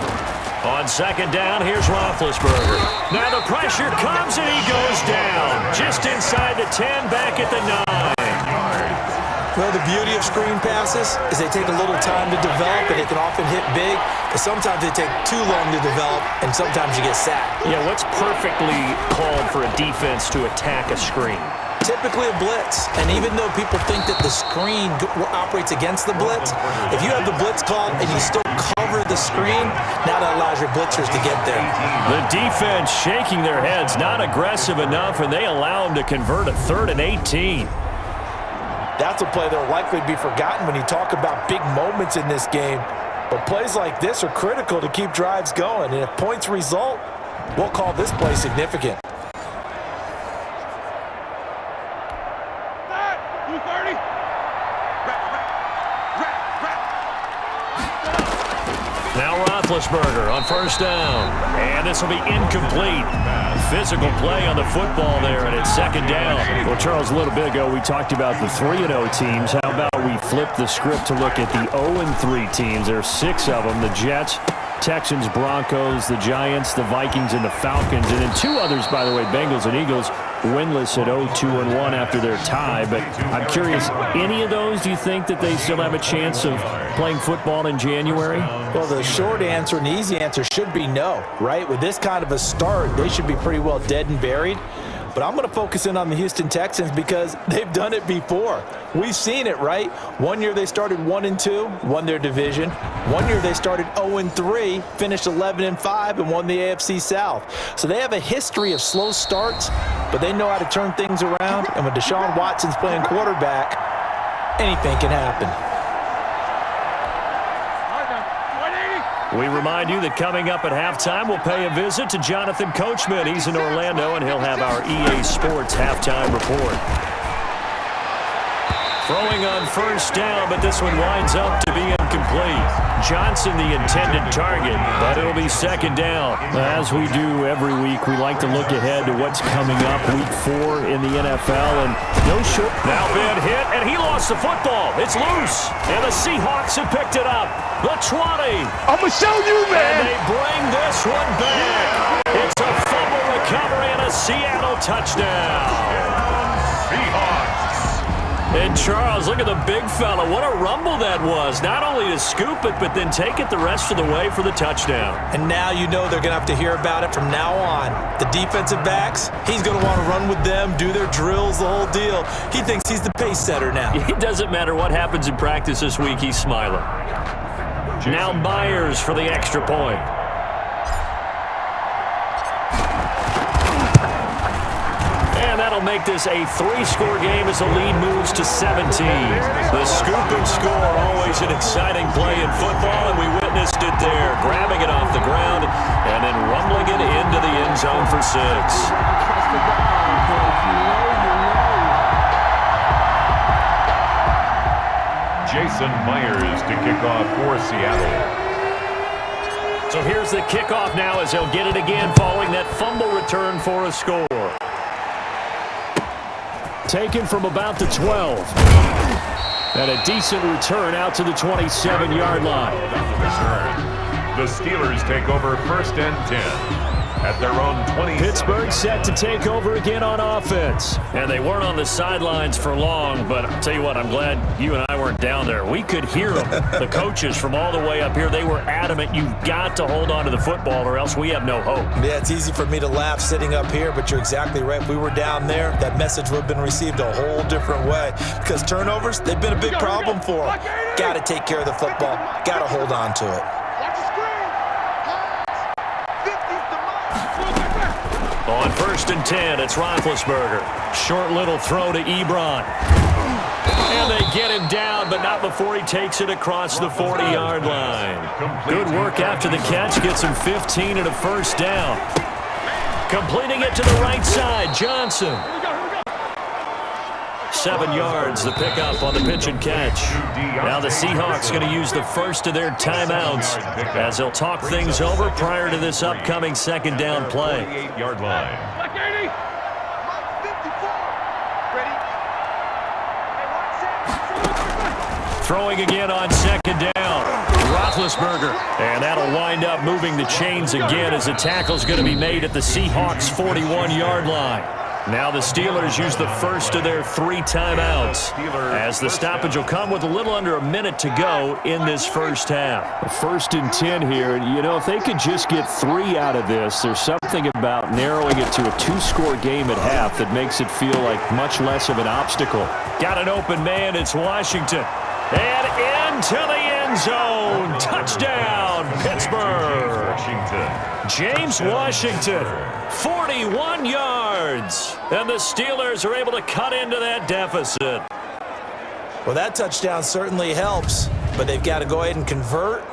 On 2nd down, here's Roethlisberger. Now the pressure comes and he goes down. Just inside the 10, back at the 9. Well, the beauty of screen passes is they take a little time to develop and they can often hit big, but sometimes they take too long to develop and sometimes you get sacked. Yeah, what's perfectly called for a defense to attack a screen? Typically a blitz, and even though people think that the screen operates against the blitz, if you have the blitz called and you still cover the screen, now that allows your blitzers to get there. The defense shaking their heads, not aggressive enough, and they allow them to convert a 3rd and 18. That's a play that will likely be forgotten when you talk about big moments in this game. But plays like this are critical to keep drives going, and if points result, we'll call this play significant. Now Roethlisberger on 1st down. And this will be incomplete. Physical play on the football there, and it's 2nd down. Well, Charles, a little bit ago we talked about the 3-0 teams. How about we flip the script to look at the 0-3 teams? There are 6 of them. The Jets, Texans, Broncos, the Giants, the Vikings, and the Falcons. And then 2 others, by the way, Bengals and Eagles, winless at 0-2-1 after their tie. But I'm curious, any of those, do you think that they still have a chance of playing football in January? Well, the short answer and the easy answer should be no, right? With this kind of a start, they should be pretty well dead and buried. But I'm going to focus in on the Houston Texans because they've done it before. We've seen it, right? One year they started 1-2, won their division. One year they started 0-3, finished 11-5, and won the AFC South. So they have a history of slow starts, but they know how to turn things around. And when Deshaun Watson's playing quarterback, anything can happen. We remind you that coming up at halftime, we'll pay a visit to Jonathan Coachman. He's in Orlando, and he'll have our EA Sports halftime report. Throwing on first down, but this one winds up to be incomplete. Johnson the intended target, but it'll be second down. As we do every week, we like to look ahead to what's coming up week 4 in the NFL. And no short. Now Ben hit, and he lost the football. It's loose, and the Seahawks have picked it up. The 20. I'm going to show you, man. And they bring this one back. It's a fumble recovery and a Seattle touchdown. Seahawks. And Charles, look at the big fella. What a rumble that was. Not only to scoop it, but then take it the rest of the way for the touchdown. And now you know they're going to have to hear about it from now on. The defensive backs, he's going to want to run with them, do their drills, the whole deal. He thinks he's the pace setter now. It doesn't matter what happens in practice this week. He's smiling. Now Myers for the extra point. And that'll make this a 3-score game as the lead moves to 17. The scoop and score, always an exciting play in football, and we witnessed it there. Grabbing it off the ground and then rumbling it into the end zone for 6. Jason Myers to kick off for Seattle. So here's the kickoff now as they'll get it again following that fumble return for a score. Taken from about the 12. And a decent return out to the 27-yard line. The Steelers take over first and 10. At their own 20. Pittsburgh set to take over again on offense. And they weren't on the sidelines for long, but I'll tell you what, I'm glad you and I weren't down there. We could hear them. The coaches from all the way up here, they were adamant, you've got to hold on to the football or else we have no hope. Yeah, it's easy for me to laugh sitting up here, but you're exactly right. If we were down there, that message would have been received a whole different way. Because turnovers, they've been a big problem for them. Got to take care of the football. Got to hold on to it. On first and 10, it's Roethlisberger. Short little throw to Ebron. And they get him down, but not before he takes it across the 40-yard line. Good work after the catch. Gets him 15 and a first down. Completing it to the right side, Johnson. 7 yards, the pickup on the pitch and catch. Now the Seahawks going to use the first of their timeouts as they'll talk things over prior to this upcoming second down play. 48-yard line. Throwing again on second down. Roethlisberger. And that'll wind up moving the chains again as the tackle's going to be made at the Seahawks' 41-yard line. Now the Steelers use the first of their 3 timeouts as the stoppage will come with a little under a minute to go in this first half. First and 10 here. You know, if they could just get 3 out of this, there's something about narrowing it to a 2-score game at half that makes it feel like much less of an obstacle. Got an open man. It's Washington. And into the end zone. Touchdown, Pittsburgh. James Washington, 41 yards. And the Steelers are able to cut into that deficit. Well, that touchdown certainly helps, but they've got to go ahead and convert,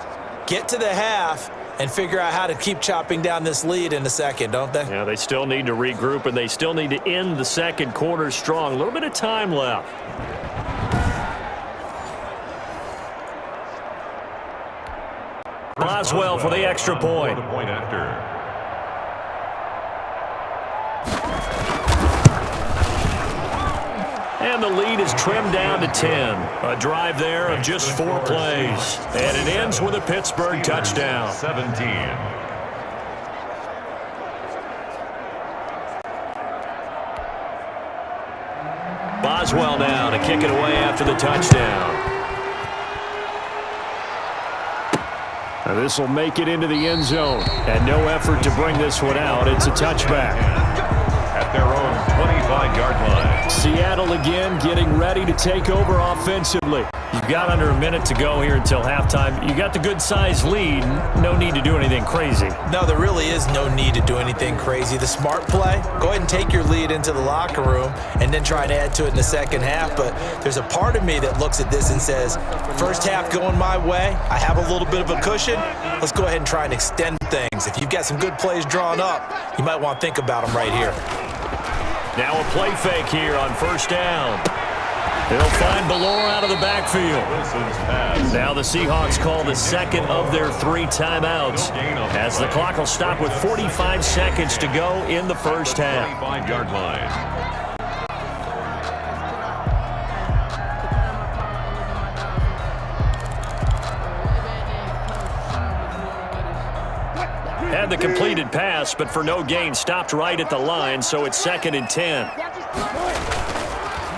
get to the half, and figure out how to keep chopping down this lead in the second, don't they? Yeah, they still need to regroup, and they still need to end the second quarter strong. A little bit of time left. Boswell for the extra point. And the lead is trimmed down to 10. A drive there of just 4 plays. And it ends with a Pittsburgh touchdown. 17. Maxwell now to kick it away after the touchdown. Now this will make it into the end zone. And no effort to bring this one out. It's a touchback. At their own 25-yard line. Seattle again getting ready to take over offensively. You've got under a minute to go here until halftime. You got the good-sized lead. No need to do anything crazy. No, there really is no need to do anything crazy. The smart play, go ahead and take your lead into the locker room and then try to add to it in the second half. But there's a part of me that looks at this and says, first half going my way, I have a little bit of a cushion. Let's go ahead and try and extend things. If you've got some good plays drawn up, you might want to think about them right here. Now a play fake here on first down. They'll find Ballore out of the backfield. Now the Seahawks call the second of their 3 timeouts as the clock will stop with 45 seconds to go in the first half. 25-yard line. Had the completed pass, but for no gain, stopped right at the line, so it's 2nd and 10.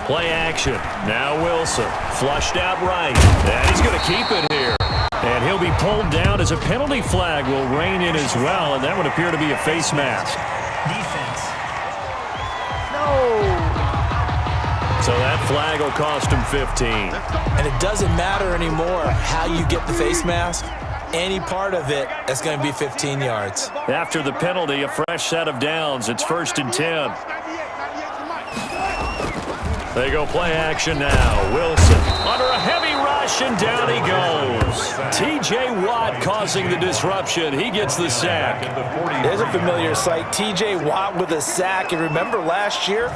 Play action. Now Wilson. Flushed out right. And he's going to keep it here. And he'll be pulled down as a penalty flag will rein in as well, and that would appear to be a face mask. Defense. So that flag will cost him 15. And it doesn't matter anymore how you get the face mask. Any part of it, that's going to be 15 yards. After the penalty, a fresh set of downs. It's 1st and 10. They go play action now. Wilson under a heavy rush, and down he goes. T.J. Watt causing the disruption. He gets the sack. There's a familiar sight. T.J. Watt with a sack. And remember last year,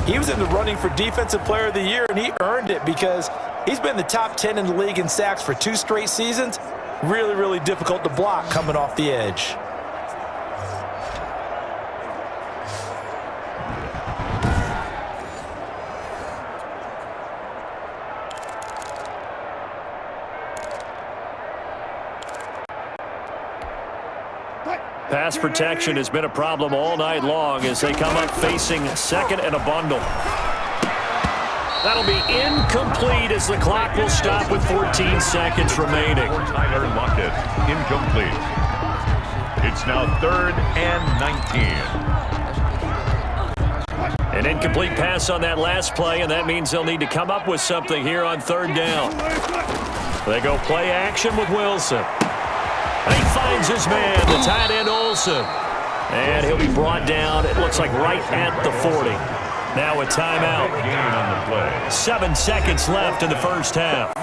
he was in the running for Defensive Player of the Year, and he earned it because he's been the top 10 in the league in sacks for 2 straight seasons. Really, really difficult to block coming off the edge. Pass protection has been a problem all night long as they come up facing 2nd and a bundle. That'll be incomplete as the clock will stop with 14 seconds remaining. Tyler Lockett, incomplete. It's now 3rd and 19. An incomplete pass on that last play, and that means they'll need to come up with something here on 3rd down. They go play action with Wilson. And he finds his man, the tight end Olsen. And he'll be brought down, it looks like right at the 40. Now a timeout. 7 seconds left in the first half.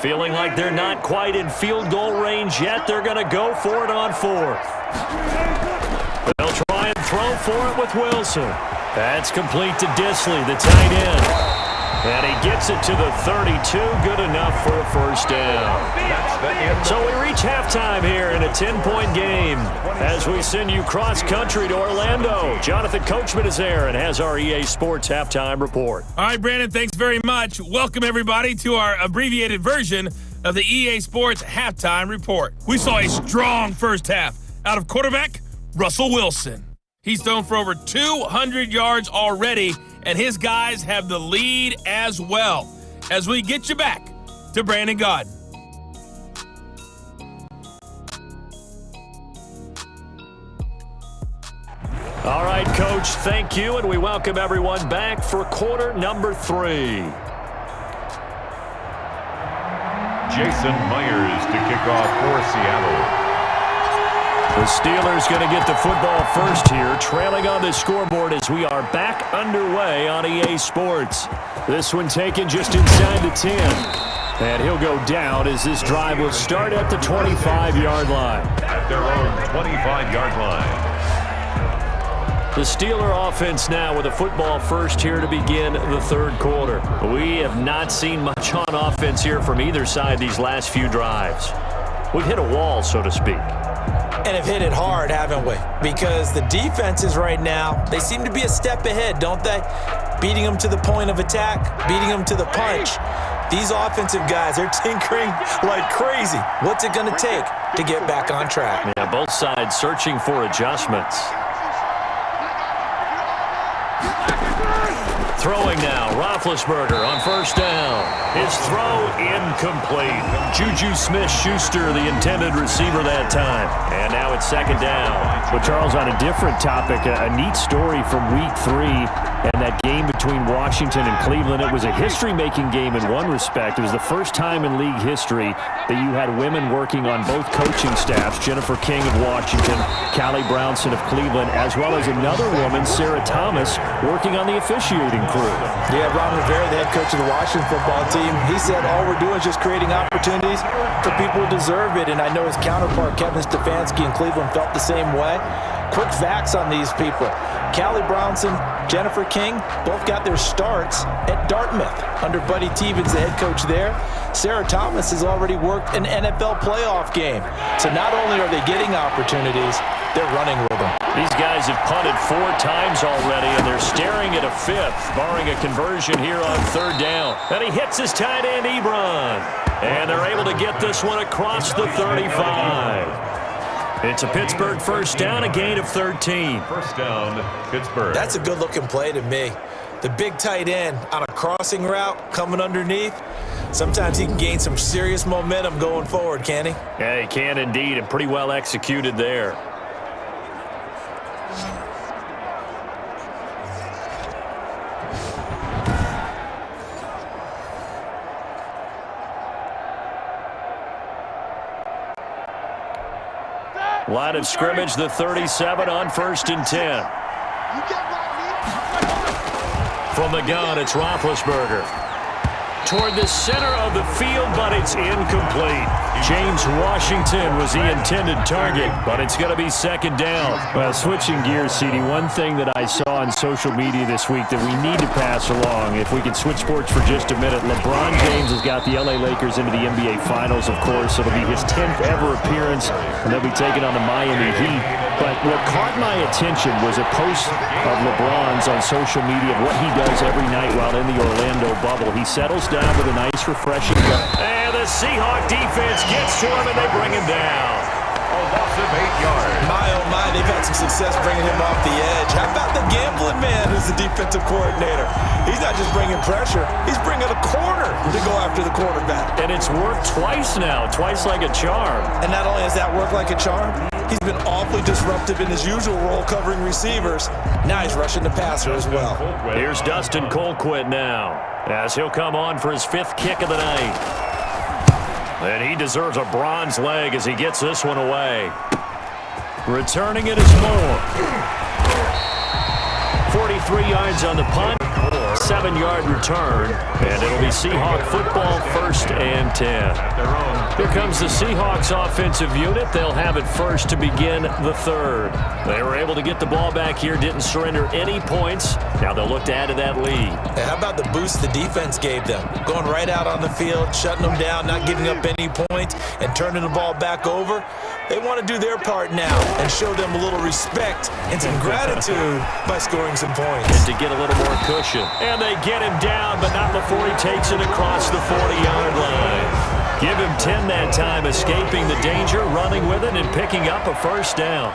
Feeling like they're not quite in field goal range yet. They're going to go for it on 4th. They'll try and throw for it with Wilson. That's complete to Disley, the tight end. And he gets it to the 32. Good enough for a first down. So we reach halftime here in a 10-point game as we send you cross-country to Orlando. Jonathan Coachman is there and has our EA Sports halftime report. All right, Brandon, thanks very much. Welcome, everybody, to our abbreviated version of the EA Sports halftime report. We saw a strong first half out of quarterback Russell Wilson. He's thrown for over 200 yards already, and his guys have the lead as well. As we get you back to Brandon Gaudin. All right, Coach, thank you, and we welcome everyone back for quarter number 3. Jason Myers to kick off for Seattle. The Steelers going to get the football first here, trailing on the scoreboard as we are back underway on EA Sports. This one taken just inside the 10. And he'll go down as this drive will start at the 25-yard line. At their own 25-yard line. The Steeler offense now with a football first here to begin the third quarter. We have not seen much on offense here from either side these last few drives. We've hit a wall, so to speak. And have hit it hard, haven't we? Because the defenses right now, they seem to be a step ahead, don't they? Beating them to the point of attack, beating them to the punch. These offensive guys, they're tinkering like crazy. What's it going to take to get back on track? Yeah, both sides searching for adjustments. Throwing now, Roethlisberger on first down. His throw incomplete. Juju Smith-Schuster, the intended receiver that time. And now it's second down. Well, Charles, on a different topic, a neat story from Week 3 and that game between Washington and Cleveland. It was a history-making game in one respect. It was the first time in league history that you had women working on both coaching staffs, Jennifer King of Washington, Callie Brownson of Cleveland, as well as another woman, Sarah Thomas, working on the officiating crew. Yeah, Ron Rivera, the head coach of the Washington football team, he said all we're doing is just creating opportunities for people who deserve it, and I know his counterpart, Kevin Stefanski in Cleveland, felt the same way. Quick facts on these people. Callie Brownson, Jennifer King, both got their starts at Dartmouth under Buddy Tevens, the head coach there. Sarah Thomas has already worked an NFL playoff game. So not only are they getting opportunities, they're running with them. These guys have punted 4 times already, and they're staring at a 5th, barring a conversion here on third down. And he hits his tight end, Ebron. And they're able to get this one across the 35. It's a Pittsburgh first down, a gain of 13. First down, Pittsburgh. That's a good-looking play to me. The big tight end on a crossing route coming underneath. Sometimes he can gain some serious momentum going forward, can't he? Yeah, he can indeed, and pretty well executed there. Line of scrimmage, the 37 on 1st and 10. From the gun, it's Roethlisberger. Toward the center of the field, but it's incomplete. James Washington was the intended target, but it's going to be second down. Well, switching gears, CD, one thing that I saw on social media this week that we need to pass along, if we can switch sports for just a minute, LeBron James has got the LA Lakers into the NBA Finals, of course. It'll be his 10th ever appearance, and they'll be taking on the Miami Heat. But what caught my attention was a post of LeBron's on social media of what he does every night while in the Orlando bubble. He settles down with a nice, refreshing cup. And the Seahawks defense gets to him, and they bring him down. A loss of 8 yards. My, oh my, they've had some success bringing him off the edge. How about the gambling man who's the defensive coordinator? He's not just bringing pressure, he's bringing a corner to go after the quarterback. And it's worked twice now, twice like a charm. And not only has that worked like a charm, he's been awfully disruptive in his usual role covering receivers. Now he's rushing the passer as well. Here's Dustin Colquitt now, as he'll come on for his 5th kick of the night. And he deserves a bronze leg as he gets this one away. Returning it is Moore. 43 yards on the punt, 7-yard return, and it'll be Seahawk football, 1st and 10. Here comes the Seahawks offensive unit. They'll have it first to begin the 3rd. They were able to get the ball back here, didn't surrender any points. Now they'll look to add to that lead. And how about the boost the defense gave them? Going right out on the field, shutting them down, not giving up any points, and turning the ball back over. They want to do their part now and show them a little respect and some gratitude by scoring some points. And to get a little more cushion. And they get him down, but not before he takes it across the 40-yard line. Give him 10 that time, escaping the danger, running with it, and picking up a first down.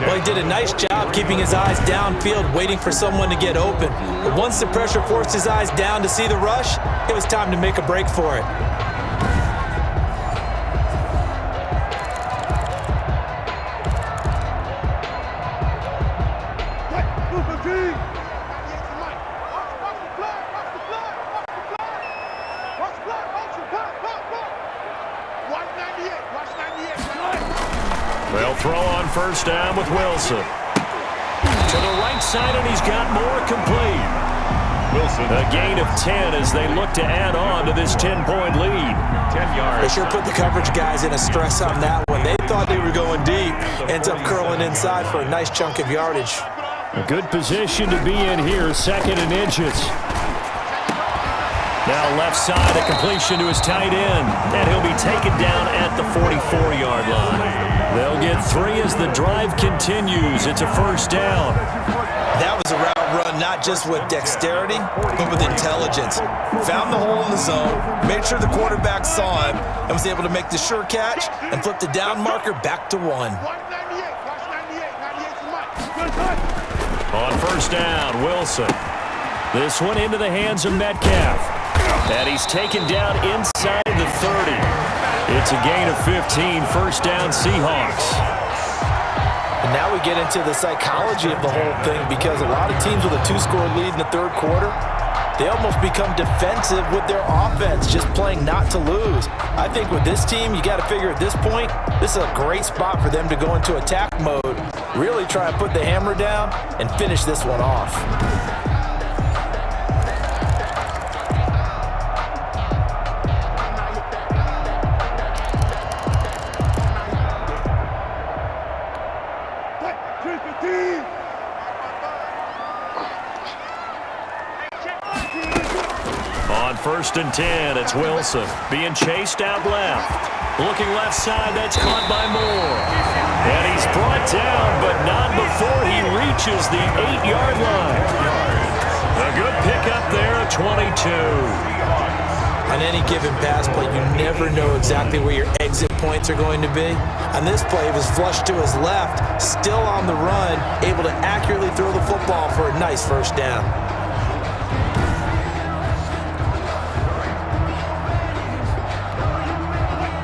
Well, he did a nice job keeping his eyes downfield, waiting for someone to get open. But once the pressure forced his eyes down to see the rush, it was time to make a break for it. They'll throw on first down with Wilson. To the right side, and he's got more complete. Wilson. A gain of 10 as they look to add on to this 10-point lead. 10 yards. They sure put the coverage guys in a stress on that one. They thought they were going deep. Ends up curling inside for a nice chunk of yardage. A good position to be in here, 2nd and inches. Now left side, a completion to his tight end, and he'll be taken down at the 44-yard line. They'll get 3 as the drive continues. It's a first down. That was a route run not just with dexterity, but with intelligence. Found the hole in the zone, made sure the quarterback saw him, and was able to make the sure catch and flip the down marker back to 1. On first down, Wilson. This one into the hands of Metcalf. And he's taken down inside the 30. It's a gain of 15, first down Seahawks. And now we get into the psychology of the whole thing, because a lot of teams with a 2-score lead in the third quarter, they almost become defensive with their offense, just playing not to lose. I think with this team, you got to figure at this point, this is a great spot for them to go into attack mode, really try and put the hammer down and finish this one off. On first and 10, it's Wilson being chased out left. Looking left side, that's caught by Moore. And he's brought down, but not before he reaches the 8-yard line. A good pickup there at 22. On any given pass play, you never know exactly where your exit points are going to be. On this play, it was flushed to his left, still on the run, able to accurately throw the football for a nice first down.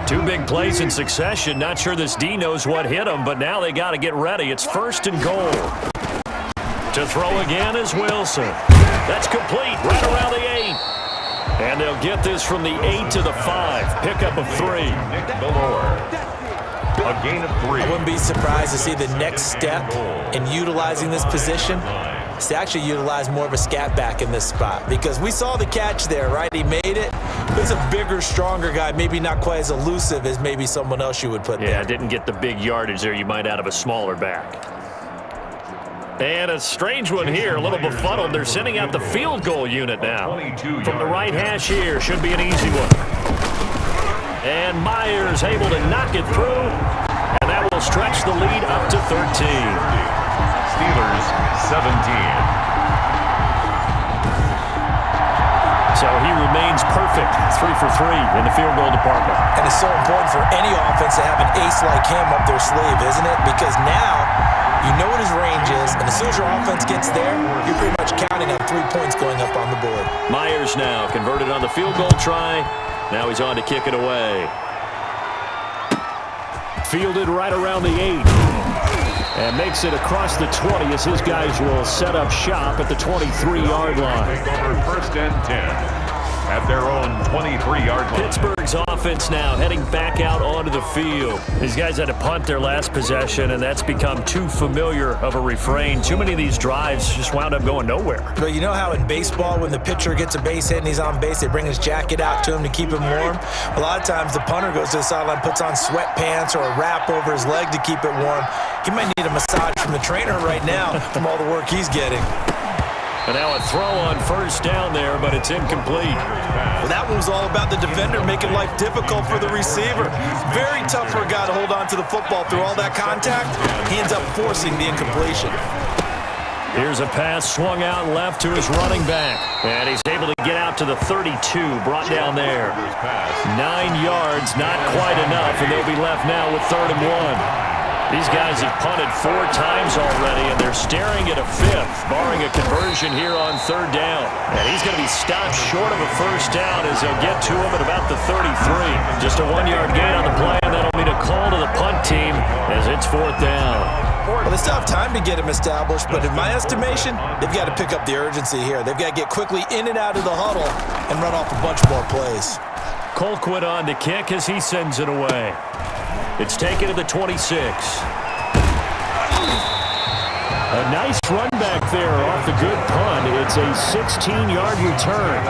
Two big plays in succession. Not sure this D knows what hit him, but now they got to get ready. It's first and goal. To throw again is Wilson. That's complete right around the 8. And they'll get this from the 8 to the 5. Pickup of 3. A gain of 3. I wouldn't be surprised to see the next step in utilizing this position is to actually utilize more of a scat back in this spot, because we saw the catch there, right? He made it. He's a bigger, stronger guy, maybe not quite as elusive as maybe someone else you would put there. Yeah, didn't get the big yardage there you might out of a smaller back. And a strange one here, a little befuddled. They're sending out the field goal unit now. From the right hash here, should be an easy one. And Myers able to knock it through, and that will stretch the lead up to 13. Steelers 17. So he remains perfect, 3 for 3 in the field goal department. And it's so important for any offense to have an ace like him up their sleeve, isn't it? Because now you know what his range is, and as soon as your offense gets there, you're pretty much counting on 3 points going up on the board. Myers now converted on the field goal try. Now he's on to kick it away. Fielded right around the 8. And makes it across the 20 as his guys will set up shop at the 23-yard line. First and 10 at their own 23-yard line. Pittsburgh's offense now heading back out onto the field. These guys had to punt their last possession, and that's become too familiar of a refrain. Too many of these drives just wound up going nowhere. But you know how in baseball, when the pitcher gets a base hit and he's on base, they bring his jacket out to him to keep him warm? A lot of times the punter goes to the sideline, puts on sweatpants or a wrap over his leg to keep it warm. He might need a massage from the trainer right now from all the work he's getting. And now a throw on first down there, but it's incomplete. Well, that one was all about the defender making life difficult for the receiver. Very tough for a guy to hold on to the football through all that contact. He ends up forcing the incompletion. Here's a pass swung out left to his running back. And he's able to get out to the 32, brought down there. 9 yards, not quite enough, and they'll be left now with 3rd and 1. These guys have punted 4 times already, and they're staring at a 5th, barring a conversion here on 3rd down. And he's going to be stopped short of a first down as they'll get to him at about the 33. Just a 1-yard gain on the play, and that'll mean a call to the punt team as it's 4th down. Well, they still have time to get him established, but in my estimation, they've got to pick up the urgency here. They've got to get quickly in and out of the huddle and run off a bunch more plays. Colquitt on to kick as he sends it away. It's taken to the 26. A nice run back there off the good punt. It's a 16-yard return.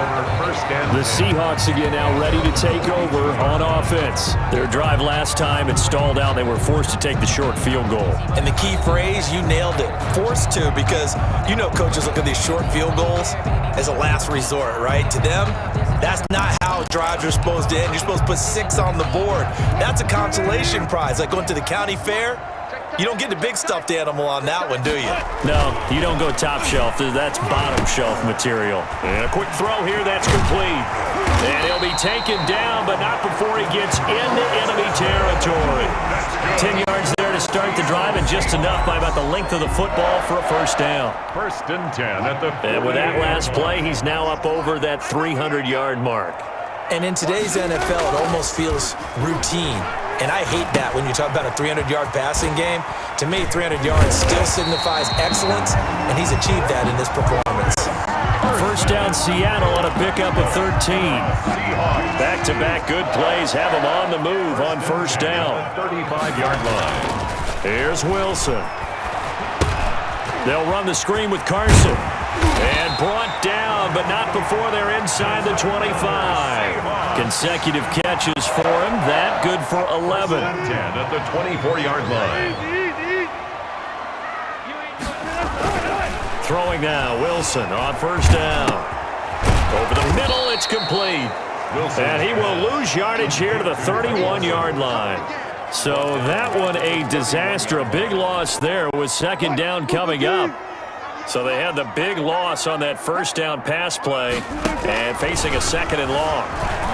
The Seahawks again now ready to take over on offense. Their drive last time, it stalled out. They were forced to take the short field goal. And the key phrase, you nailed it. Forced to, because you know coaches look at these short field goals as a last resort, right? To them, that's not how drives are supposed to end. You're supposed to put 6 on the board. That's a consolation prize, like going to the county fair. You don't get the big stuffed animal on that one, do you? No, you don't go top shelf. That's bottom shelf material. And a quick throw here, that's complete. And he'll be taken down, but not before he gets into enemy territory. 10 yards there to start the drive, and just enough by about the length of the football for a first down. 1st and 10 at the 40. And with that last play, he's now up over that 300-yard mark. And in today's NFL, it almost feels routine. And I hate that when you talk about a 300-yard passing game. To me, 300 yards still signifies excellence, and he's achieved that in this performance. First down, Seattle on a pickup of 13. Back-to-back good plays have him on the move on first down. 35-yard line. Here's Wilson. They'll run the screen with Carson. And brought down, but not before they're inside the 25. Consecutive catches for him. That good for 11. 10 at the 24-yard line. Throwing now, Wilson on first down. Over the middle, it's complete. Wilson. And he will lose yardage here to the 31-yard line. So that one a disaster. A big loss there with second down coming up. So they had the big loss on that first down pass play and facing a second and long.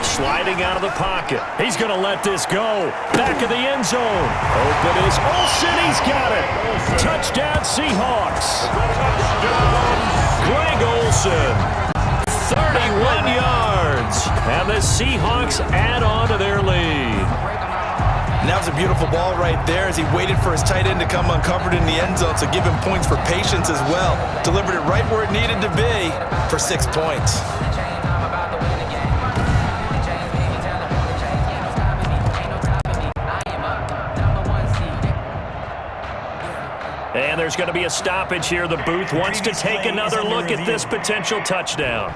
Sliding out of the pocket. He's going to let this go. Back of the end zone. Open is Olsen. He's got it. Touchdown Seahawks. Greg Olsen. 31 yards. And the Seahawks add on to their lead. And that was a beautiful ball right there as he waited for his tight end to come uncovered in the end zone, so give him points for patience as well. Delivered it right where it needed to be for 6 points. And there's going to be a stoppage here. The booth wants to take another look at this potential touchdown.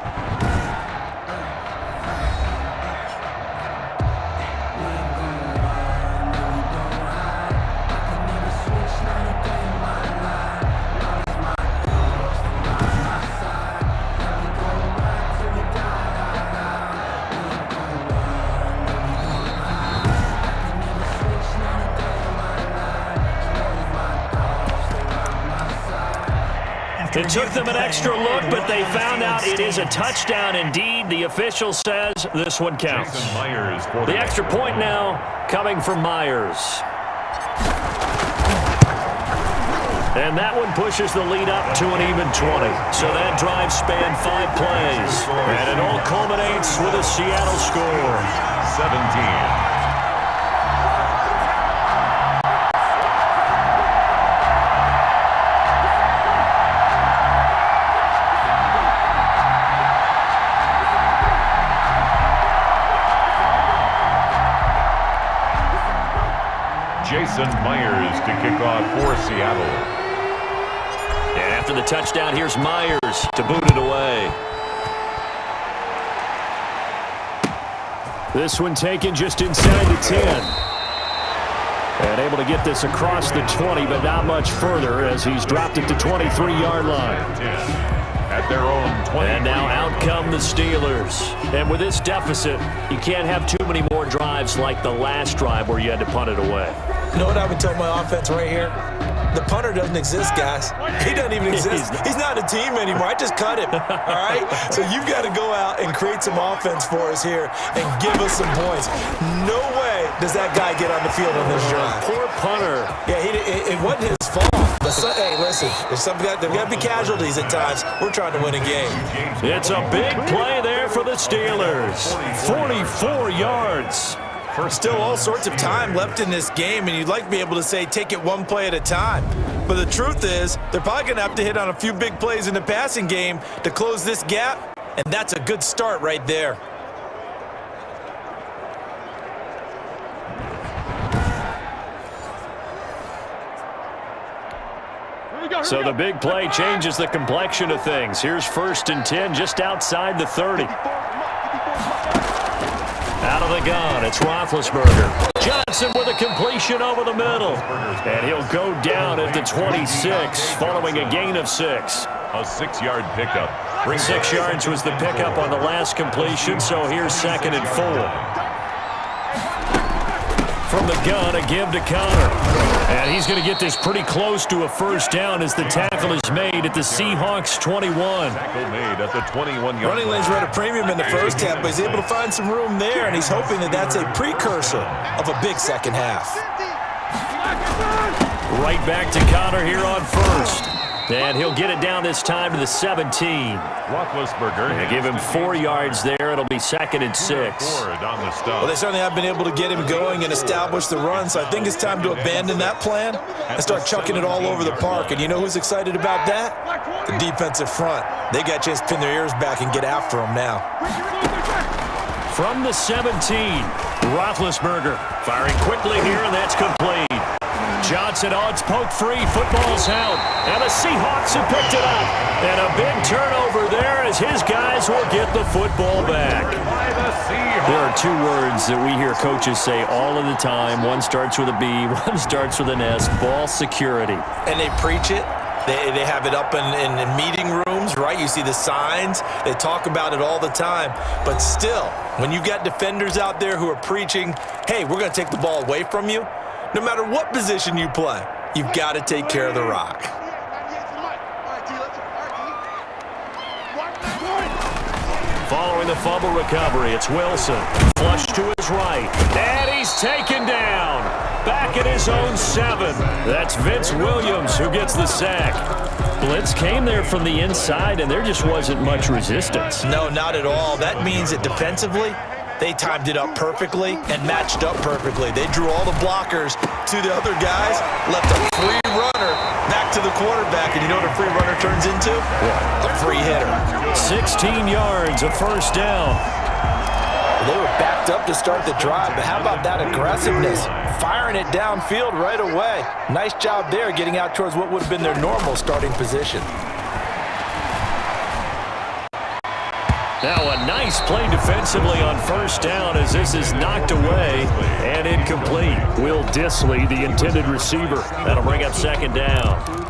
It took them an extra look, but they found out it is a touchdown indeed. The official says this one counts. The extra point now coming from Myers. And that one pushes the lead up to an even 20. So that drive spanned 5 plays. And it all culminates with a Seattle score. 17. Jason Myers to kick off for Seattle. And after the touchdown, here's Myers to boot it away. This one taken just inside the 10. And able to get this across the 20, but not much further as he's dropped it to 23-yard line. At their own 20. And now out come the Steelers. And with this deficit, you can't have too many more drives like the last drive where you had to punt it away. You know what I would tell my offense right here? The punter doesn't exist, guys. He doesn't even exist. He's not a team anymore. I just cut him, all right? So you've got to go out and create some offense for us here and give us some points. No way does that guy get on the field on this drive. Poor punter. Yeah, it wasn't his fault. Hey, listen, there's got to be casualties at times. We're trying to win a game. It's a big play there for the Steelers. 44 yards. Still all sorts of time left in this game, and you'd like to be able to say take it one play at a time. But the truth is, they're probably going to have to hit on a few big plays in the passing game to close this gap, and that's a good start right there. So the big play changes the complexion of things. Here's 1st and 10 just outside the 30. Out of the gun, it's Roethlisberger. Johnson with a completion over the middle. And he'll go down at the 26 following a gain of 6. A 6-yard pickup. 6 yards was the pickup on the last completion, so here's 2nd and 4. From the gun, a give to Connor. And he's going to get this pretty close to a first down as the tackle is made at the Seahawks 21. Tackle made at the 21-yard Running lanes were at a premium in the first half, but he's able to find some room there, and he's hoping that that's a precursor of a big second half. Right back to Connor here on first. And he'll get it down this time to the 17. Roethlisberger. They give him 4 yards there. It'll be 2nd and 6. Well, they certainly have been able to get him going and establish the run, so I think it's time to abandon that plan and start chucking it all over the park. And you know who's excited about that? The defensive front. They got a chance to pin their ears back and get after him now. From the 17, Roethlisberger firing quickly here, and that's complete. Johnson, it's poked free. Football's out. And the Seahawks have picked it up. And a big turnover there as his guys will get the football back. There are 2 words that we hear coaches say all of the time. One starts with a B, one starts with an S. Ball security. And they preach it. They have it up in meeting rooms, right? You see the signs. They talk about it all the time. But still, when you've got defenders out there who are preaching, hey, we're going to take the ball away from you, no matter what position you play, you've got to take care of the rock. Following the fumble recovery, it's Wilson. Flush to his right. And he's taken down. Back at his own 7. That's Vince Williams who gets the sack. Blitz came there from the inside, and there just wasn't much resistance. No, not at all. That means that defensively, they timed it up perfectly and matched up perfectly. They drew all the blockers to the other guys, left a free runner back to the quarterback. And you know what a free runner turns into? A free hitter. 16 yards, a first down. They were backed up to start the drive, but how about that aggressiveness? Firing it downfield right away. Nice job there getting out towards what would have been their normal starting position. Now a nice play defensively on first down as this is knocked away and incomplete. Will Dissly, the intended receiver. That'll bring up 2nd down.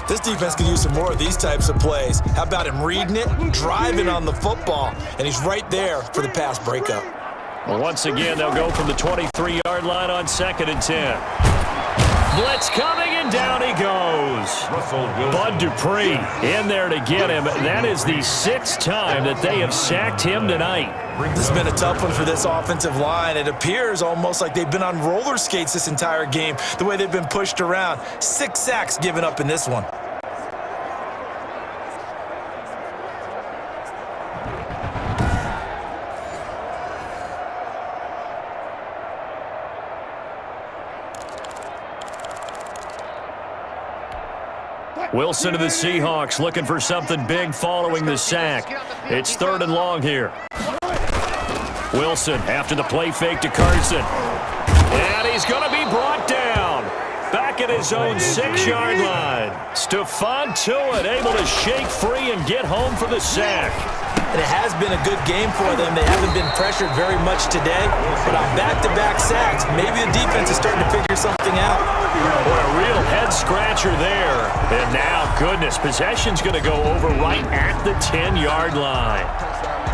This defense could use some more of these types of plays. How about him reading it, driving on the football, and he's right there for the pass breakup. Well, once again, they'll go from the 23-yard line on 2nd and 10. Blitz coming, and down he goes. Bud Dupree in there to get him. That is the 6th time that they have sacked him tonight. This has been a tough one for this offensive line. It appears almost like they've been on roller skates this entire game, the way they've been pushed around. 6 sacks given up in this one. Wilson to the Seahawks looking for something big following the sack. It's 3rd and long here. Wilson after the play fake to Carson. And he's going to be brought down. Back at his own 6-yard line. Stephon Tuitt able to shake free and get home for the sack. And it has been a good game for them. They haven't been pressured very much today, but on back-to-back sacks, maybe the defense is starting to figure something out. Boy, a real head-scratcher there. And now, goodness, possession's going to go over right at the 10-yard line.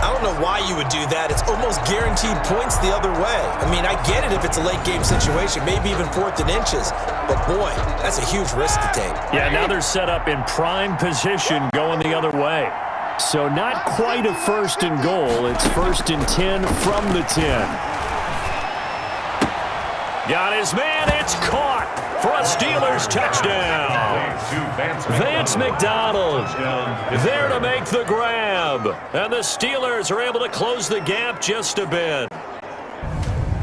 I don't know why you would do that. It's almost guaranteed points the other way. I mean, I get it if it's a late-game situation, maybe even 4th and inches. But, boy, that's a huge risk to take. Yeah, now they're set up in prime position going the other way. So not quite a 1st and goal. It's 1st and 10 from the 10. Got his man. It's caught for a Steelers touchdown. Vance McDonald there to make the grab. And the Steelers are able to close the gap just a bit.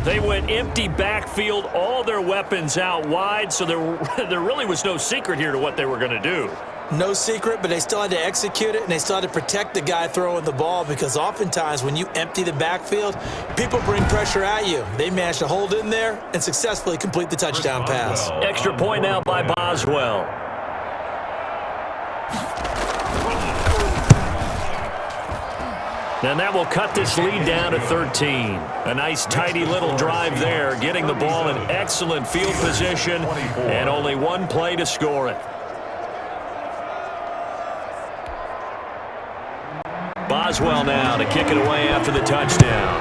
They went empty backfield, all their weapons out wide, so there really was no secret here to what they were going to do. No secret, but they still had to execute it, and they still had to protect the guy throwing the ball because oftentimes when you empty the backfield, people bring pressure at you. They managed to hold in there and successfully complete the touchdown pass. Extra point now by Boswell. And that will cut this lead down to 13. A nice, tidy little drive there, getting the ball in excellent field position, and only one play to score it. Boswell now to kick it away after the touchdown.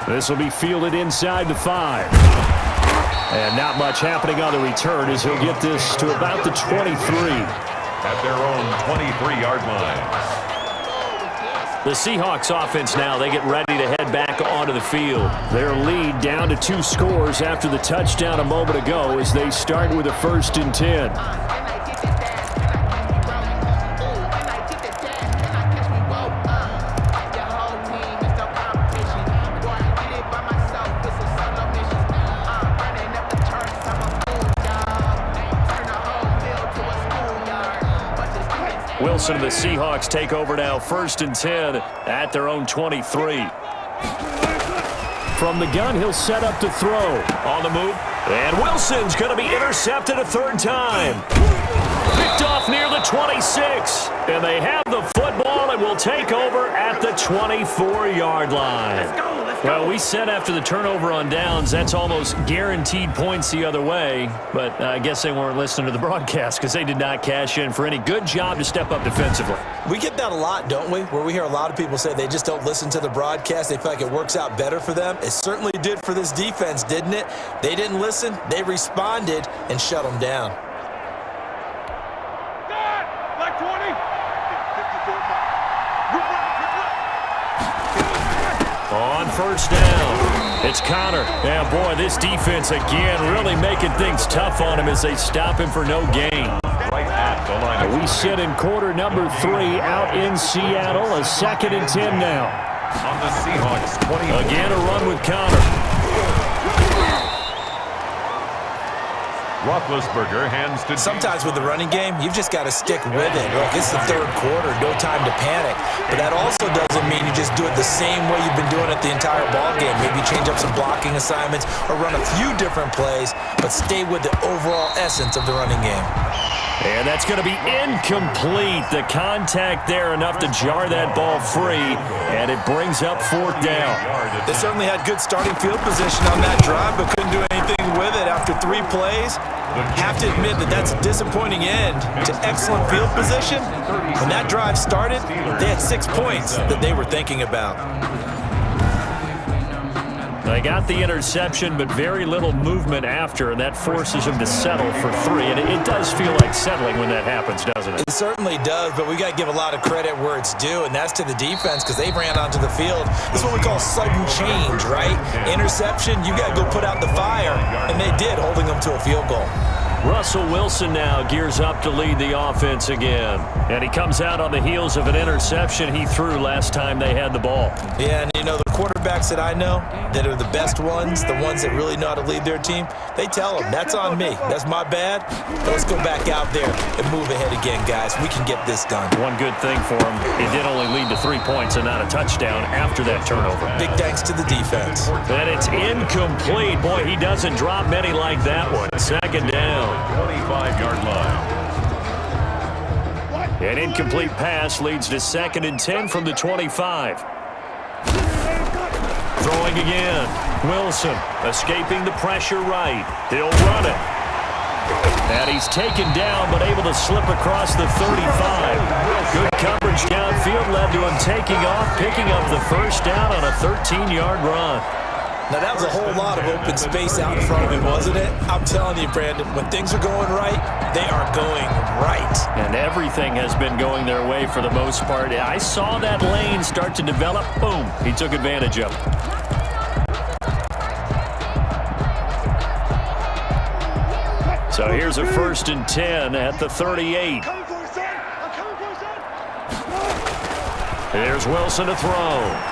This will be fielded inside the 5. And not much happening on the return as he'll get this to about the 23. At their own 23-yard line. The Seahawks offense now, they get ready to head back onto the field. Their lead down to 2 scores after the touchdown a moment ago as they start with a 1st and 10. Wilson and the Seahawks take over now, 1st and 10 at their own 23. From the gun, he'll set up to throw. On the move, and Wilson's going to be intercepted a 3rd time. Picked off near the 26, and they have the football and will take over at the 24-yard line. Well, we said after the turnover on downs, that's almost guaranteed points the other way. But I guess they weren't listening to the broadcast because they did not cash in for any good job to step up defensively. We get that a lot, don't we? Where we hear a lot of people say they just don't listen to the broadcast. They feel like it works out better for them. It certainly did for this defense, didn't it? They didn't listen. They responded and shut them down. Like 20. On 1st down, it's Connor. And boy, this defense again really making things tough on him as they stop him for no gain. Right at the line. We sit in quarter number 3 out in Seattle, a 2nd and 10 now. On the Seahawks 20. Again, a run with Connor. Roethlisberger hands to... Sometimes with the running game, you've just got to stick with it. Look, it's the 3rd quarter, no time to panic. But that also doesn't mean you just do it the same way you've been doing it the entire ball game. Maybe change up some blocking assignments or run a few different plays, but stay with the overall essence of the running game. And that's going to be incomplete. The contact there enough to jar that ball free, and it brings up 4th down. They certainly had good starting field position on that drive, but couldn't do anything with it after 3 plays. Have to admit that that's a disappointing end to excellent field position. When that drive started, they had 6 points that they were thinking about. They got the interception, but very little movement after, and that forces them to settle for 3. And it does feel like settling when that happens, doesn't it? It certainly does, but we got to give a lot of credit where it's due, and that's to the defense because they ran onto the field. This is what we call sudden change, right? Interception, you got to go put out the fire, and they did, holding them to a field goal. Russell Wilson now gears up to lead the offense again. And he comes out on the heels of an interception he threw last time they had the ball. Yeah, and you know, the quarterbacks that I know that are the best ones, the ones that really know how to lead their team, they tell them, that's on me. That's my bad. Let's go back out there and move ahead again, guys. We can get this done. One good thing for him, it did only lead to 3 points and not a touchdown after that turnover. Big thanks to the defense. And it's incomplete. Boy, he doesn't drop many like that one. 2nd down. 25-yard line. An incomplete pass leads to 2nd and 10 from the 25. Throwing again. Wilson escaping the pressure right. He'll run it. And he's taken down but able to slip across the 35. Good coverage downfield led to him taking off, picking up the 1st down on a 13-yard run. Now, that was a whole lot of open space out in front of him, wasn't it? I'm telling you, Brandon, when things are going right, they are going right. And everything has been going their way for the most part. I saw that lane start to develop. Boom. He took advantage of it. So here's a 1st and 10 at the 38. Here's Wilson to throw.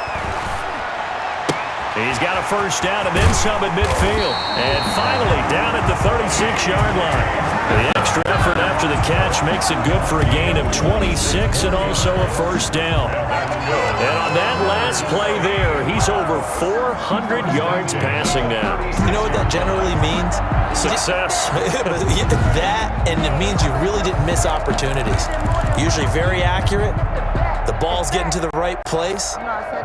He's got a 1st down and then some at midfield. And finally down at the 36-yard line. The extra effort after the catch makes it good for a gain of 26 and also a 1st down. And on that last play there, he's over 400 yards passing now. You know what that generally means? Success. That, and it means you really didn't miss opportunities. Usually very accurate. The ball's getting to the right place.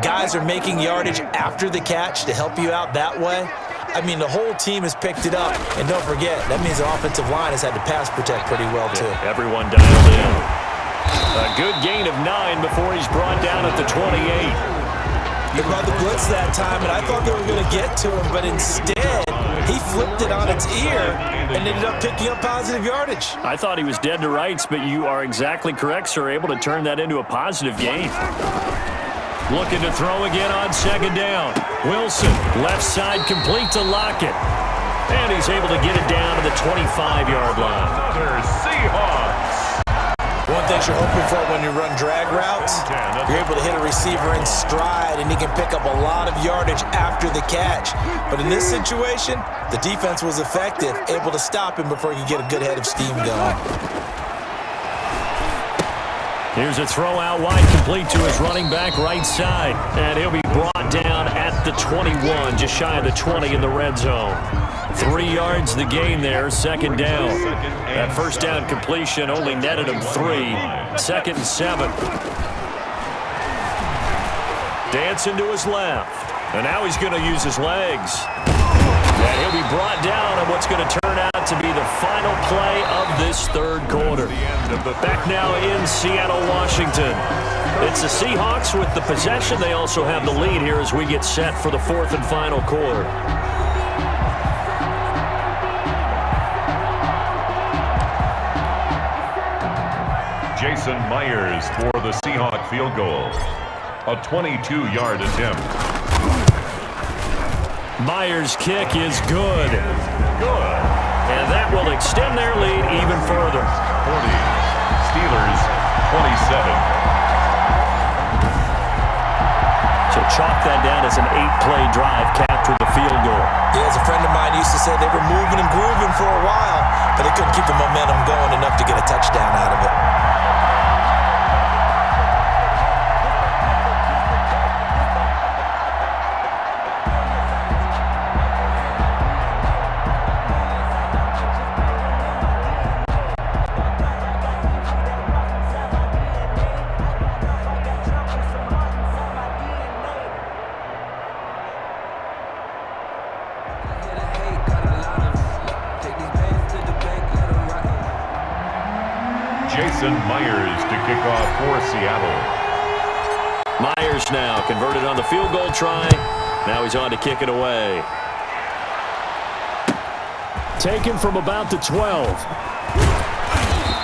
Guys are making yardage after the catch to help you out that way. I mean, the whole team has picked it up. And don't forget, that means the offensive line has had to pass protect pretty well, too. Yeah, everyone dialed in. A good gain of 9 before he's brought down at the 28. They brought the blitz that time, and I thought they were going to get to him, but instead, he flipped it on its ear and ended up picking up positive yardage. I thought he was dead to rights, but you are exactly correct, sir. Able to turn that into a positive gain. Looking to throw again on second down. Wilson, left side complete to Lockett. And he's able to get it down to the 25-yard line. Another Seahawks. One thing you're hoping for when you run drag routes, you're able to hit a receiver in stride, and he can pick up a lot of yardage after the catch. But in this situation, the defense was effective, able to stop him before he could get a good head of steam going. Here's a throw out wide, complete to his running back right side. And he'll be brought down at the 21, just shy of the 20 in the red zone. 3 yards the gain there, second down. That first down completion only netted him 3. 2nd and 7. Dancing to his left. And now he's going to use his legs. And he'll be brought down on what's going to turn out to be the final play of this third quarter. Back now in Seattle, Washington. It's the Seahawks with the possession. They also have the lead here as we get set for the 4th and final quarter. Jason Myers for the Seahawk field goal. A 22-yard attempt. Myers' kick is good. And that will extend their lead even further. 40. Steelers, 27. So chalk that down as an 8-play drive capped with a field goal. Yeah, as a friend of mine used to say, they were moving and grooving for a while, but they couldn't keep the momentum going enough to get a touchdown out of it. Jason Myers to kick off for Seattle. Myers now converted on the field goal try. Now he's on to kick it away. Taken from about the 12.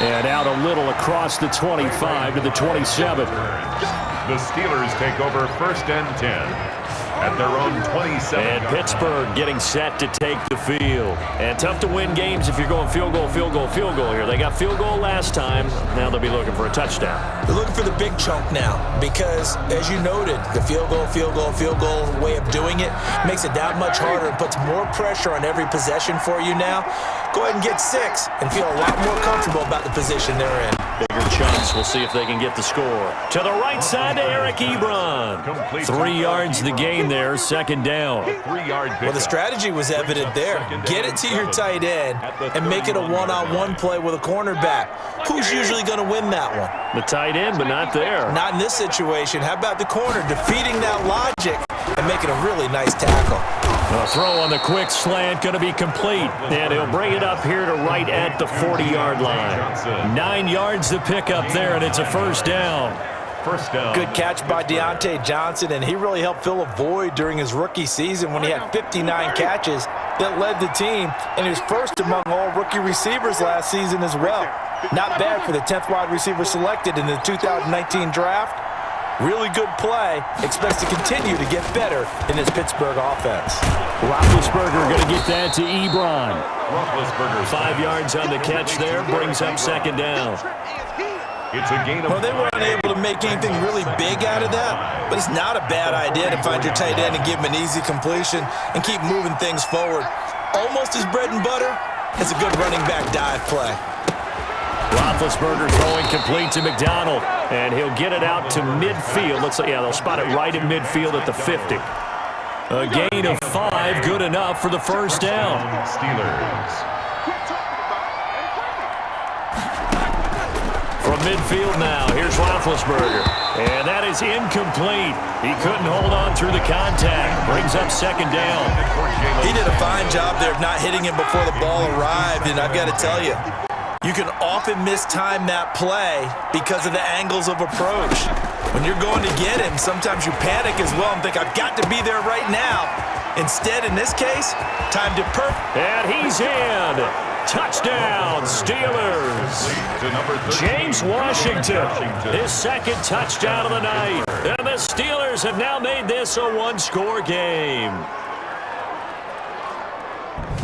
And out a little across the 25 to the 27. The Steelers take over 1st and 10. At their own 27. And Pittsburgh getting set to take the field. And tough to win games if you're going field goal, field goal, field goal here. They got field goal last time. Now they'll be looking for a touchdown. They're looking for the big chunk now because, as you noted, the field goal way of doing it makes it that much harder and puts more pressure on every possession for you now. Go ahead and get 6 and feel a lot more comfortable about the position they're in. Bigger chunks. We'll see if they can get the score. To the right side to Eric Ebron. 3 yards the gain there, second down. Well, the strategy was evident there. Get it to your tight end and make it a one-on-one play with a cornerback. Who's usually going to win that one? The tight end, but not there. Not in this situation. How about the corner defeating that logic and making a really nice tackle? A throw on the quick slant, going to be complete. And he'll bring it up here to right at the 40-yard line. 9 yards to pick up there, and it's a first down. Good catch by Deontay Johnson, and he really helped fill a void during his rookie season when he had 59 catches that led the team, and he was first among all rookie receivers last season as well. Not bad for the 10th wide receiver selected in the 2019 draft. Really good play. Expects to continue to get better in this Pittsburgh offense. Roethlisberger going to get that to Ebron. 5 yards on the catch there, brings up second down. It's a gain of Well, they weren't able to make anything really big out of that, but it's not a bad idea to find your tight end and give him an easy completion and keep moving things forward. Almost his bread and butter is a good running back dive play. Roethlisberger throwing complete to McDonald, and he'll get it out to midfield. Looks like, yeah, they'll spot it right at midfield at the 50. A gain of 5, good enough for the first down. Steelers. From midfield now, here's Roethlisberger. And that is incomplete. He couldn't hold on through the contact. Brings up second down. He did a fine job there of not hitting him before the ball arrived, and I've got to tell you, you can often mistime that play because of the angles of approach. When you're going to get him, sometimes you panic as well and think, I've got to be there right now. Instead, in this case, timed it perfect. And he's in. Touchdown, Steelers. James Washington, his second touchdown of the night. And the Steelers have now made this a one-score game.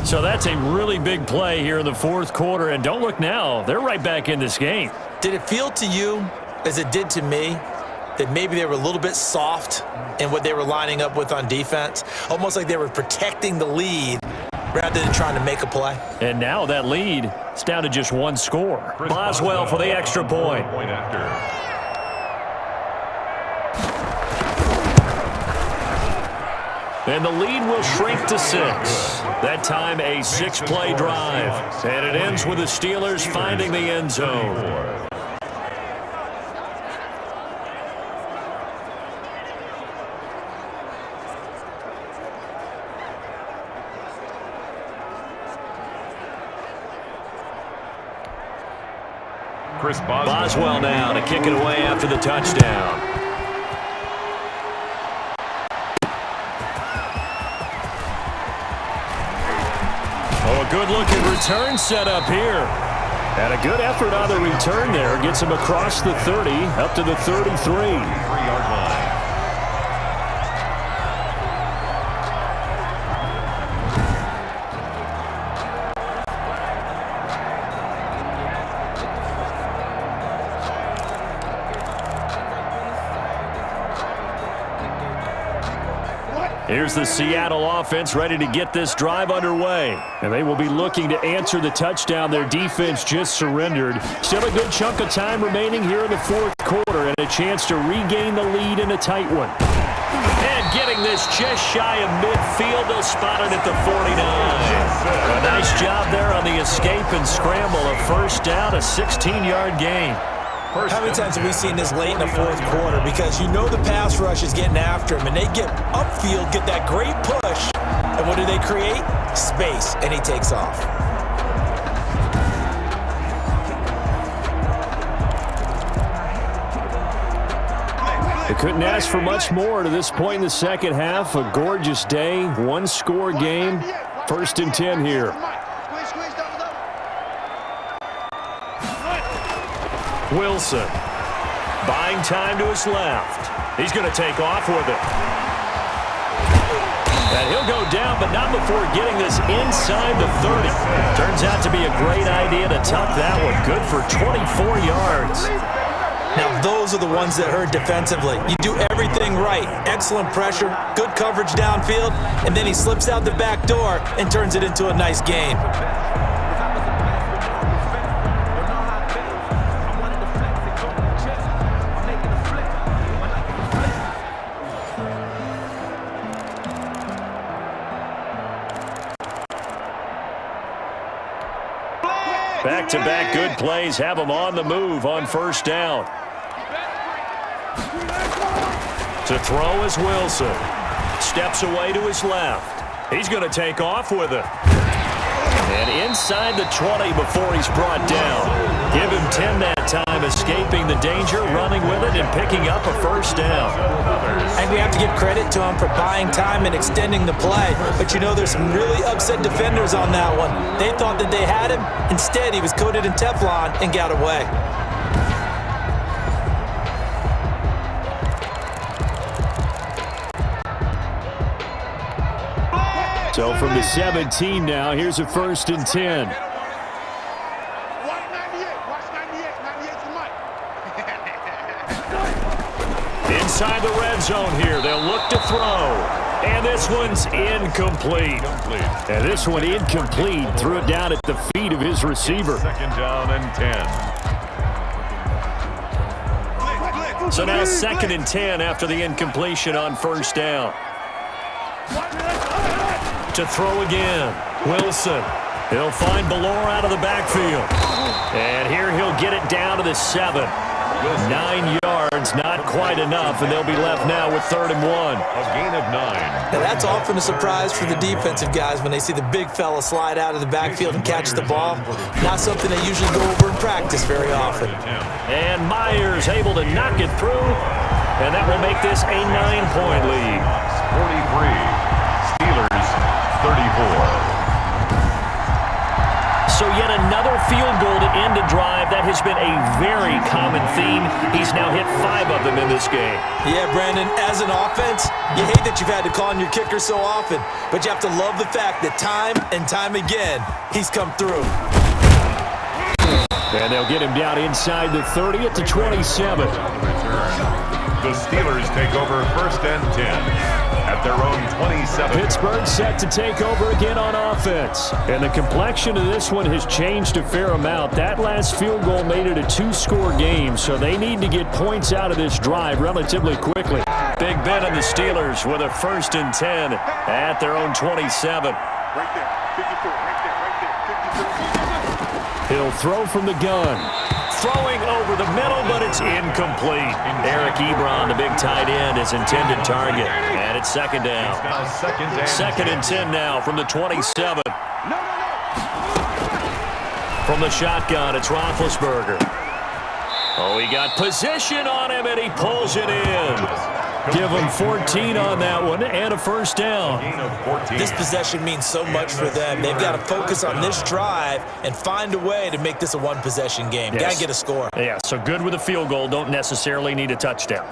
So that's a really big play here in the fourth quarter. And don't look now, they're right back in this game. Did it feel to you, as it did to me, that maybe they were a little bit soft in what they were lining up with on defense? Almost like they were protecting the lead rather than trying to make a play. And now that lead is down to just one score. Boswell for the extra point. And the lead will shrink to 6. That time a 6-play drive. And it ends with the Steelers finding the end zone. Boswell now to kick it away after the touchdown. Oh, a good-looking return set up here. And a good effort on the return there. Gets him across the 30, up to the 33. 3-yard line. Here's the Seattle offense ready to get this drive underway. And they will be looking to answer the touchdown their defense just surrendered. Still a good chunk of time remaining here in the fourth quarter and a chance to regain the lead in a tight one. And getting this just shy of midfield, they'll spot it at the 49. A nice job there on the escape and scramble. A first down, a 16-yard gain. How many times have we seen this late in the fourth quarter? Because you know the pass rush is getting after him, and they get upfield, get that great push, and what do they create? Space, and he takes off. They couldn't ask for much more to this point in the second half. A gorgeous day, one-score game, 1st and 10 here. Wilson, buying time to his left. He's going to take off with it. And he'll go down, but not before getting this inside the 30. Turns out to be a great idea to tuck that one. Good for 24 yards. Now, those are the ones that hurt defensively. You do everything right. Excellent pressure, good coverage downfield, and then he slips out the back door and turns it into a nice gain. Back-to-back good plays have him on the move on first down. To throw is Wilson. Steps away to his left. He's going to take off with it. And inside the 20 before he's brought down. Give him 10 that time, escaping the danger, running with it, and picking up a first down. And we have to give credit to him for buying time and extending the play. But you know, there's some really upset defenders on that one. They thought that they had him. Instead, he was coated in Teflon and got away. So from the 17 now, here's a 1st and 10. Inside the red zone here, they'll look to throw. And this one's incomplete. And this one incomplete. Threw it down at the feet of his receiver. 2nd down and 10. So now 2nd and 10 after the incompletion on first down. To throw again, Wilson. He'll find Ballore out of the backfield. And here he'll get it down to the 7. 9 yards, not quite enough, and they'll be left now with 3rd and 1. A gain of 9. Now that's often a surprise for the defensive guys when they see the big fella slide out of the backfield and catch the ball. Not something they usually go over in practice very often. And Myers able to knock it through. and that will make this a 9-point lead. 43, Steelers 34. So yet another field goal to end a drive. That has been a very common theme. He's now hit 5 of them in this game. Yeah, Brandon, as an offense, you hate that you've had to call on your kicker so often, but you have to love the fact that time and time again, he's come through. And they'll get him down inside the 30 at the 27. The Steelers take over 1st and 10. At their own 27. Pittsburgh set to take over again on offense. And the complexion of this one has changed a fair amount. That last field goal made it a 2-score game, so they need to get points out of this drive relatively quickly. Big Ben and the Steelers with a 1st and 10 at their own 27. Right there, 54, right there, 54. He'll throw from the gun. Throwing over the middle, but it's incomplete. Eric Ebron, the big tight end, is intended target. And it's 2nd down. Second and 10 now from the 27. From the shotgun, it's Roethlisberger. Oh, he got position on him, and he pulls it in. Give him 14 on that one and a 1st down. This possession means so much for them. They've got to focus on this drive and find a way to make this a one-possession game. Yes. Got to get a score. Yeah, so good with a field goal. Don't necessarily need a touchdown.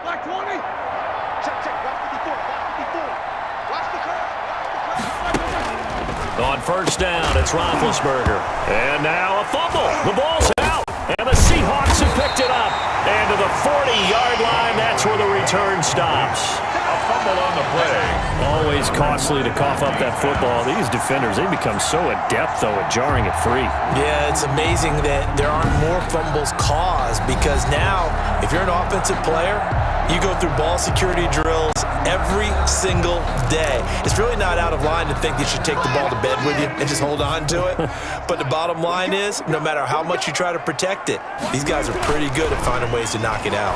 Black 20. Check, watch 54, watch 54. Watch the curve. On 1st down, it's Roethlisberger. And now a fumble. The ball's out. And the Seahawks have picked it up. And to the 40-yard line, that's where the return stops. A fumble on the play. Always costly to cough up that football. These defenders, they become so adept, though, at jarring it free. Yeah, it's amazing that there aren't more fumbles caused because now, if you're an offensive player, you go through ball security drills every single day. It's really not out of line to think you should take the ball to bed with you and just hold on to it. But the bottom line is, no matter how much you try to protect it, these guys are pretty good at finding ways to knock it out.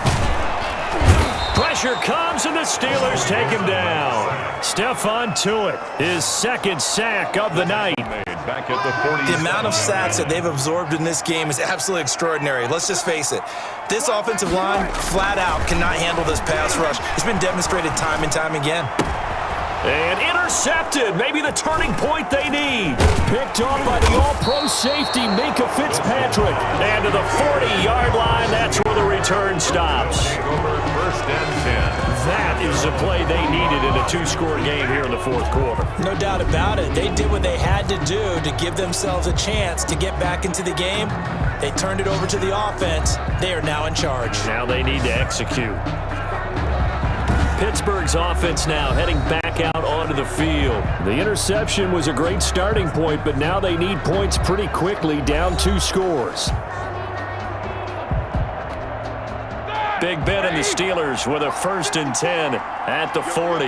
Pressure comes, and the Steelers take him down. Stephon Tuitt, his 2nd sack of the night. Back at the 40. The amount of sacks that they've absorbed in this game is absolutely extraordinary. Let's just face it. This offensive line, flat out, cannot handle this pass rush. It's been demonstrated time and time again. And intercepted. Maybe the turning point they need. Picked off by the all-pro safety, Minka Fitzpatrick. And to the 40-yard line, that's where the return stops. Over 1st and 10. That is the play they needed in a 2-score game here in the 4th quarter. No doubt about it. They did what they had to do to give themselves a chance to get back into the game. They turned it over to the offense. They are now in charge. Now they need to execute. Pittsburgh's offense now heading back out onto the field. The interception was a great starting point, but now they need points pretty quickly, down 2 scores. Big Ben and the Steelers with a 1st and 10 at the 40.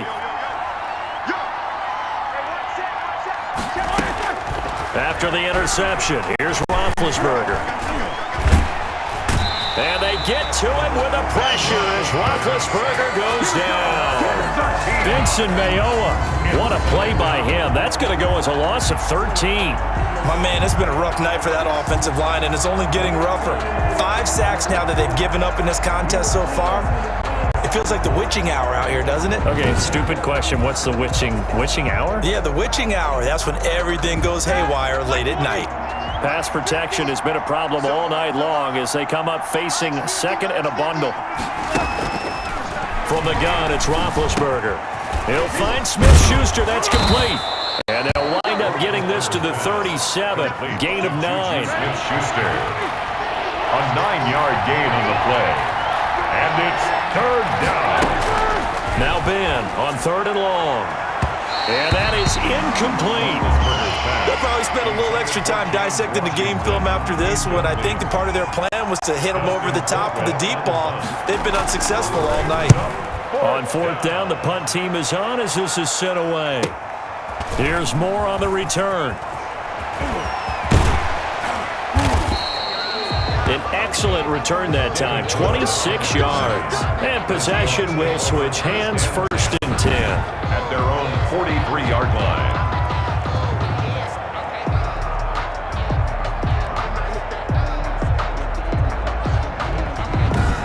After the interception, here's Roethlisberger. And they get to him with a pressure as Roethlisberger goes down. Vincent Mayoa, what a play by him. That's going to go as a loss of 13. My man, it's been a rough night for that offensive line, and it's only getting rougher. 5 sacks now that they've given up in this contest so far. It feels like the witching hour out here, doesn't it? Okay, stupid question. What's the witching hour? Yeah, the witching hour. That's when everything goes haywire late at night. Pass protection has been a problem all night long as they come up facing 2nd and a bundle. From the gun, it's Roethlisberger. He'll find Smith-Schuster. That's complete. And they'll wind up getting this to the 37. Gain of 9. Smith-Schuster. A 9-yard gain on the play. And it's 3rd down. Now Ben on 3rd and long. And that is incomplete. They'll probably spend a little extra time dissecting the game film after this one. I think the part of their plan was to hit them over the top of the deep ball. They've been unsuccessful all night. On 4th down, the punt team is on as this is sent away. Here's more on the return. An excellent return that time, 26 yards. And possession will switch hands, 1st and 10. At their own 43-yard line.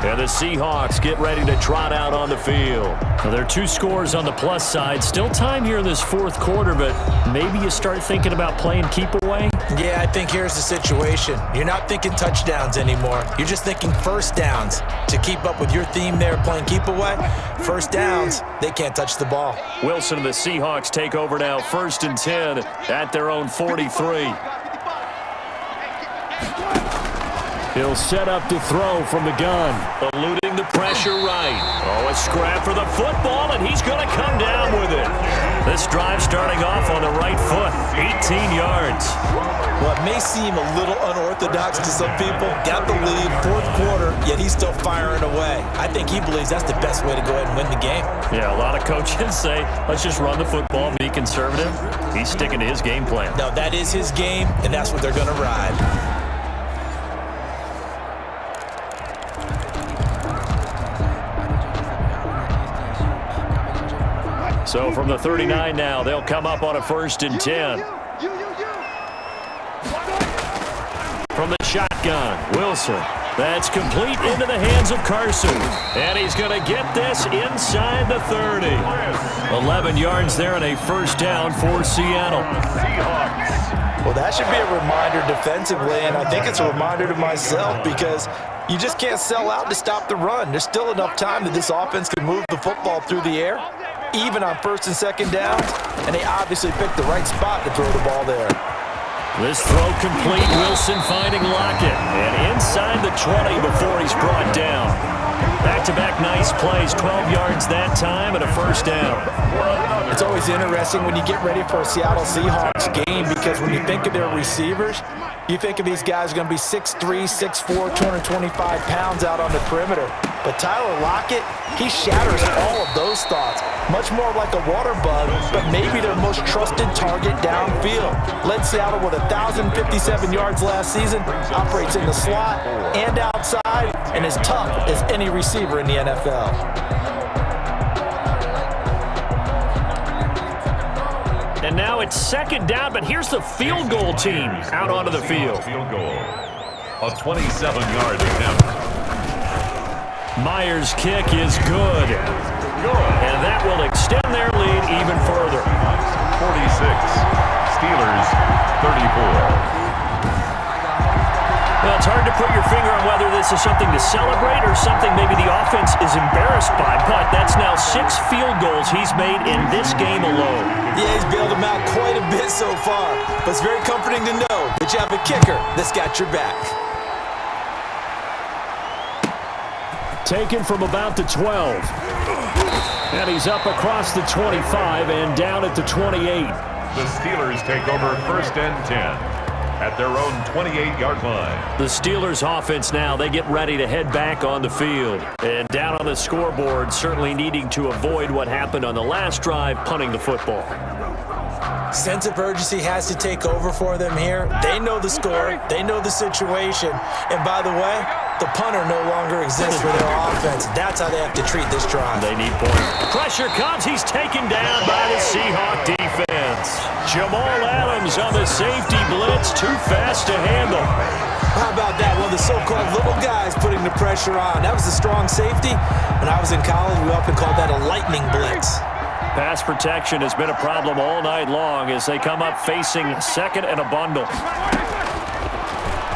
And the Seahawks get ready to trot out on the field. Well, there are 2 scores on the plus side. Still time here in this 4th quarter, but maybe you start thinking about playing keep away? Yeah, I think here's the situation. You're not thinking touchdowns anymore. You're just thinking first downs. To keep up with your theme there, playing keep away, first downs, they can't touch the ball. Wilson and the Seahawks take over now, 1st and 10 at their own 43. He'll set up to throw from the gun. Eluding the pressure right. Oh, a scrap for the football, and he's going to come down with it. This drive starting off on the right foot, 18 yards. Well, it may seem a little unorthodox to some people. Got the lead, 4th quarter, yet he's still firing away. I think he believes that's the best way to go ahead and win the game. Yeah, a lot of coaches say, let's just run the football, be conservative. He's sticking to his game plan. No, that is his game, and that's what they're going to ride. So from the 39 now, they'll come up on a 1st and 10. From the shotgun, Wilson. That's complete into the hands of Carson. And he's going to get this inside the 30. 11 yards there and a 1st down for Seattle. Well, that should be a reminder defensively, and I think it's a reminder to myself because you just can't sell out to stop the run. There's still enough time that this offense can move the football through the air, even on 1st and 2nd downs, and they obviously picked the right spot to throw the ball there. This throw complete, Wilson finding Lockett, and inside the 20 before he's brought down. Back-to-back nice plays, 12 yards that time and a 1st down. It's always interesting when you get ready for a Seattle Seahawks game because when you think of their receivers, you think of these guys going to be 6'3", 6'4", 225 pounds out on the perimeter. But Tyler Lockett, he shatters all of those thoughts. Much more like a water bug, but maybe their most trusted target downfield. Led Seattle with 1,057 yards last season, operates in the slot and outside, and is tough as any receiver in the NFL. And now it's 2nd down, but here's the field goal team out onto the field. Field goal. A 27-yard attempt. Myers' kick is good. And that will extend their lead even further. 46. Steelers 34. Well, it's hard to put your finger on whether this is something to celebrate or something maybe the offense is embarrassed by, but that's now 6 field goals he's made in this game alone. Yeah, he's bailed them out quite a bit so far, but it's very comforting to know that you have a kicker that's got your back. Taken from about the 12. And he's up across the 25 and down at the 28. The Steelers take over 1st and 10 at their own 28-yard line. The Steelers offense now, they get ready to head back on the field. And down on the scoreboard, certainly needing to avoid what happened on the last drive, punting the football. Sense of urgency has to take over for them here. They know the score. They know the situation. And by the way, the punter no longer exists for their offense. That's how they have to treat this drive. They need points. Pressure comes. He's taken down by the Seahawk defense. Jamal Adams on the safety blitz. Too fast to handle. How about that? One of the so-called little guys putting the pressure on. That was a strong safety. When I was in college, we often called that a lightning blitz. Pass protection has been a problem all night long as they come up facing 2nd and a bundle.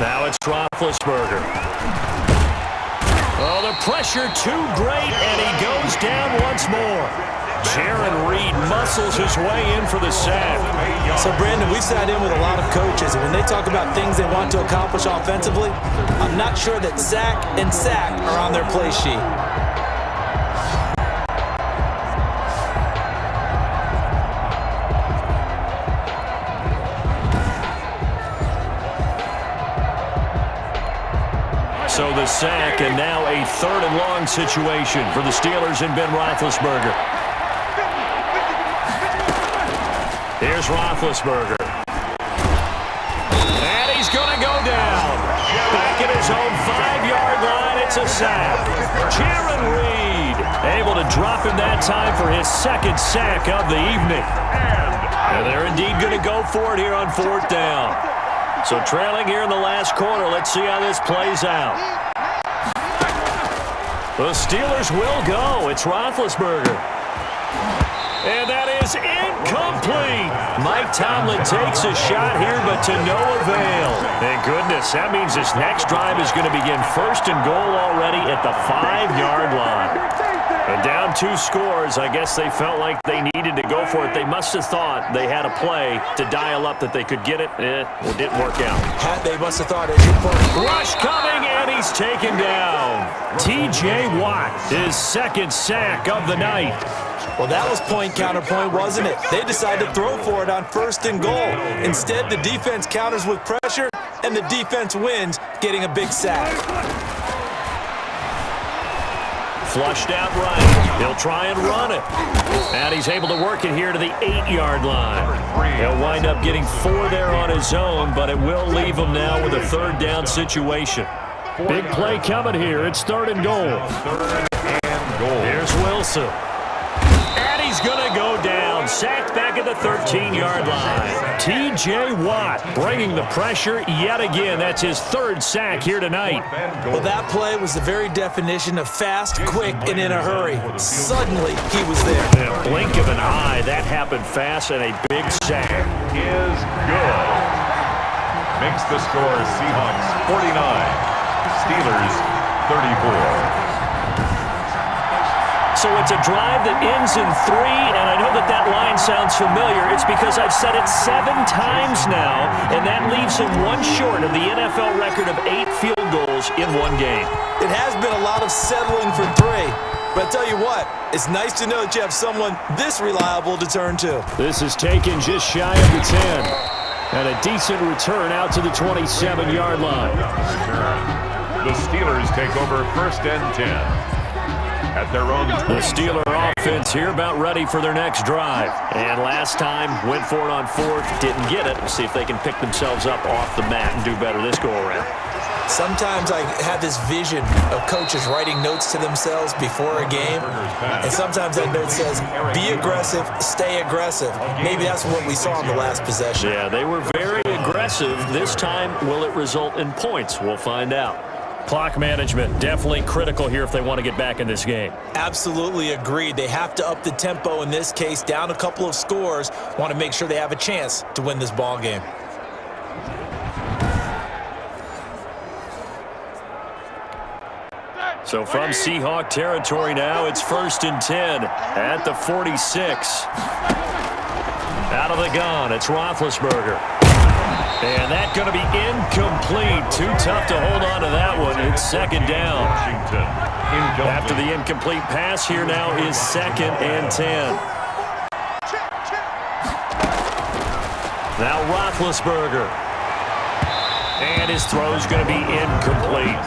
Now it's Roethlisberger. Oh, the pressure too great, and he goes down once more. Jaron Reed muscles his way in for the sack. So, Brandon, we've sat in with a lot of coaches, and when they talk about things they want to accomplish offensively, I'm not sure that sack and sack are on their play sheet. So the sack, and now a 3rd and long situation for the Steelers and Ben Roethlisberger. Here's Roethlisberger. And he's going to go down. Back at his own 5-yard line, it's a sack. Jaron Reed able to drop him that time for his 2nd sack of the evening. And they're indeed going to go for it here on 4th down. So trailing here in the last quarter, let's see how this plays out. The Steelers will go. It's Roethlisberger. And that is incomplete. Mike Tomlin takes a shot here, but to no avail. Thank goodness. That means this next drive is going to begin first and goal already at the 5-yard line. And down 2 scores, I guess they felt like they needed to go for it. They must have thought they had a play to dial up that they could get it. It didn't work out. They must have thought, as you put it. Rush coming, and he's taken down. T.J. Watt, his second sack of the night. Well, that was point counterpoint, wasn't it? They decided to throw for it on first and goal. Instead, the defense counters with pressure, and the defense wins, getting a big sack. Flushed out right. He'll try and run it. And he's able to work it here to the 8-yard line. He'll wind up getting 4 there on his own, but it will leave him now with a 3rd down situation. Big play coming here. It's 3rd and goal. Here's Wilson. And he's going to go down. Sacked back at the 13-yard line. T.J. Watt bringing the pressure yet again. That's his 3rd sack here tonight. Well, that play was the very definition of fast, quick, and in a hurry. Suddenly, he was there. In a blink of an eye, that happened fast, and a big sack. Is good. Makes the score Seahawks 49, Steelers 34. So it's a drive that ends in 3, and I know that line sounds familiar. It's because I've said it 7 times now, and that leaves him 1 short of the NFL record of 8 field goals in 1 game. It has been a lot of settling for 3, but I tell you what, it's nice to know that you have someone this reliable to turn to. This is taken just shy of the 10, and a decent return out to the 27-yard line. The Steelers take over 1st and 10. At their own. The Steeler offense here about ready for their next drive. And last time, went for it on 4th, didn't get it. We'll see if they can pick themselves up off the mat and do better this go-around. Sometimes I have this vision of coaches writing notes to themselves before a game, and sometimes that note says, be aggressive, stay aggressive. Maybe that's what we saw in the last possession. Yeah, they were very aggressive. This time, will it result in points? We'll find out. Clock management, definitely critical here if they want to get back in this game. Absolutely agreed. They have to up the tempo in this case, down a couple of scores. Want to make sure they have a chance to win this ball game. So from Seahawk territory now, it's 1st and 10 at the 46. Out of the gun, it's Roethlisberger. And that's going to be incomplete. Too tough to hold on to that one. It's 2nd down. After the incomplete pass here now is 2nd and 10. Now Roethlisberger. And his throw's going to be incomplete.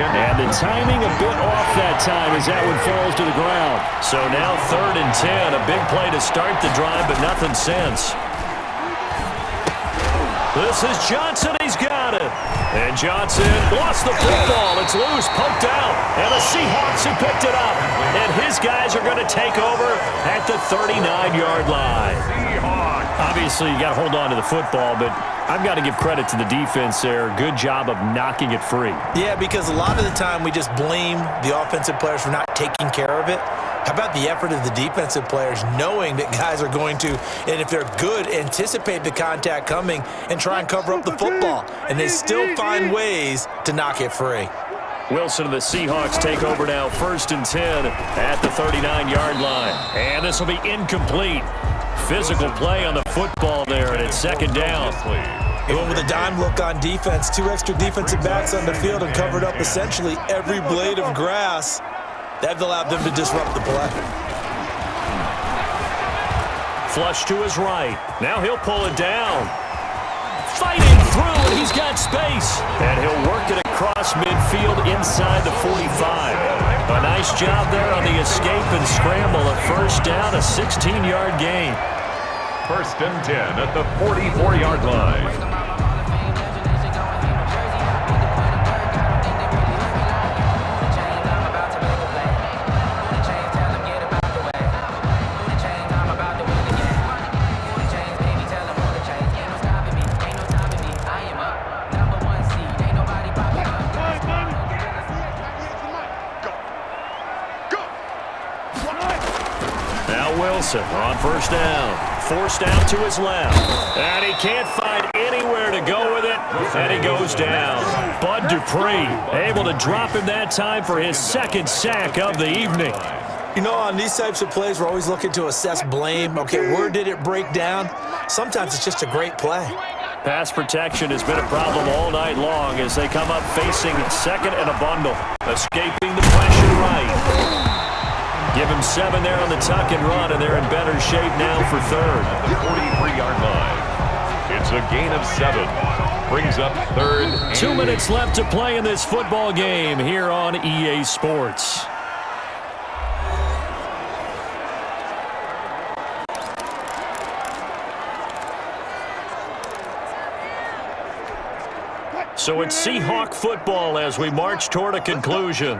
And the timing a bit off that time as that one falls to the ground. So now 3rd and 10. A big play to start the drive, but nothing since. This is Johnson. He's got it. And Johnson lost the football. It's loose, poked out. And the Seahawks have picked it up. And his guys are going to take over at the 39-yard line. Obviously, you got to hold on to the football, but I've got to give credit to the defense there. Good job of knocking it free. Yeah, because a lot of the time we just blame the offensive players for not taking care of it. How about the effort of the defensive players knowing that guys are going to, and if they're good, anticipate the contact coming and try and cover up the football. And they still find ways to knock it free. Wilson and the Seahawks take over now 1st and 10 at the 39-yard line. And this will be incomplete. Physical play on the football there, and it's 2nd down. They went with a dime look on defense. 2 extra defensive backs on the field and covered up essentially every blade of grass. That allowed them to disrupt the play. Flush to his right. Now he'll pull it down. Fighting through, and he's got space. And he'll work it across midfield inside the 45. A nice job there on the escape and scramble. A 1st down, a 16-yard gain. 1st and 10 at the 44-yard line. Now Wilson on first down. Forced out to his left. And he can't find anywhere to go with it. And he goes down. Bud Dupree able to drop him that time for his second sack of the evening. You know, on these types of plays, we're always looking to assess blame. Okay, where did it break down? Sometimes it's just a great play. Pass protection has been a problem all night long as they come up facing second and a bundle. Escaping the pressure right. Give him 7 there on the tuck and run, and they're in better shape now for third. At the 43-yard line. It's a gain of 7. Brings up third. 2 minutes left to play in this football game here on EA Sports. So it's Seahawk football as we march toward a conclusion.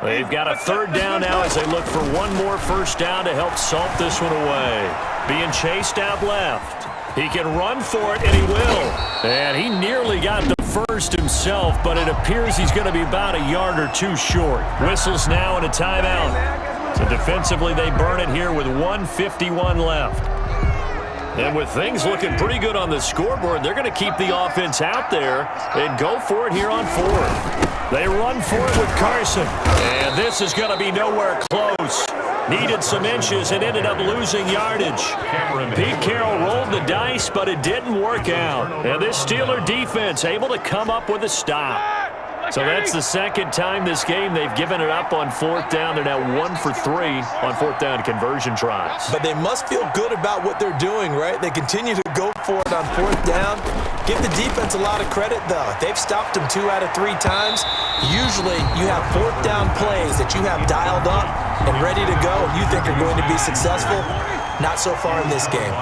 They've got a third down now as they look for one more first down to help salt this one away. Being chased out left. He can run for it, and he will. And he nearly got the first himself, but it appears he's going to be about a yard or two short. Whistles now and a timeout. So defensively, they burn it here with 1:51 left. And with things looking pretty good on the scoreboard, they're going to keep the offense out there and go for it here on fourth. They run for it with Carson. And this is going to be nowhere close. Needed some inches and ended up losing yardage. Pete Carroll rolled the dice, but it didn't work out. And this Steeler defense able to come up with a stop. So that's the second time this game they've given it up on fourth down. They're now 1 for 3 on fourth down conversion tries. But they must feel good about what they're doing, right? They continue to go for it on fourth down. Give the defense a lot of credit, though. They've stopped them 2 out of 3 times. Usually you have fourth down plays that you have dialed up and ready to go and you think are going to be successful. Not so far in this game.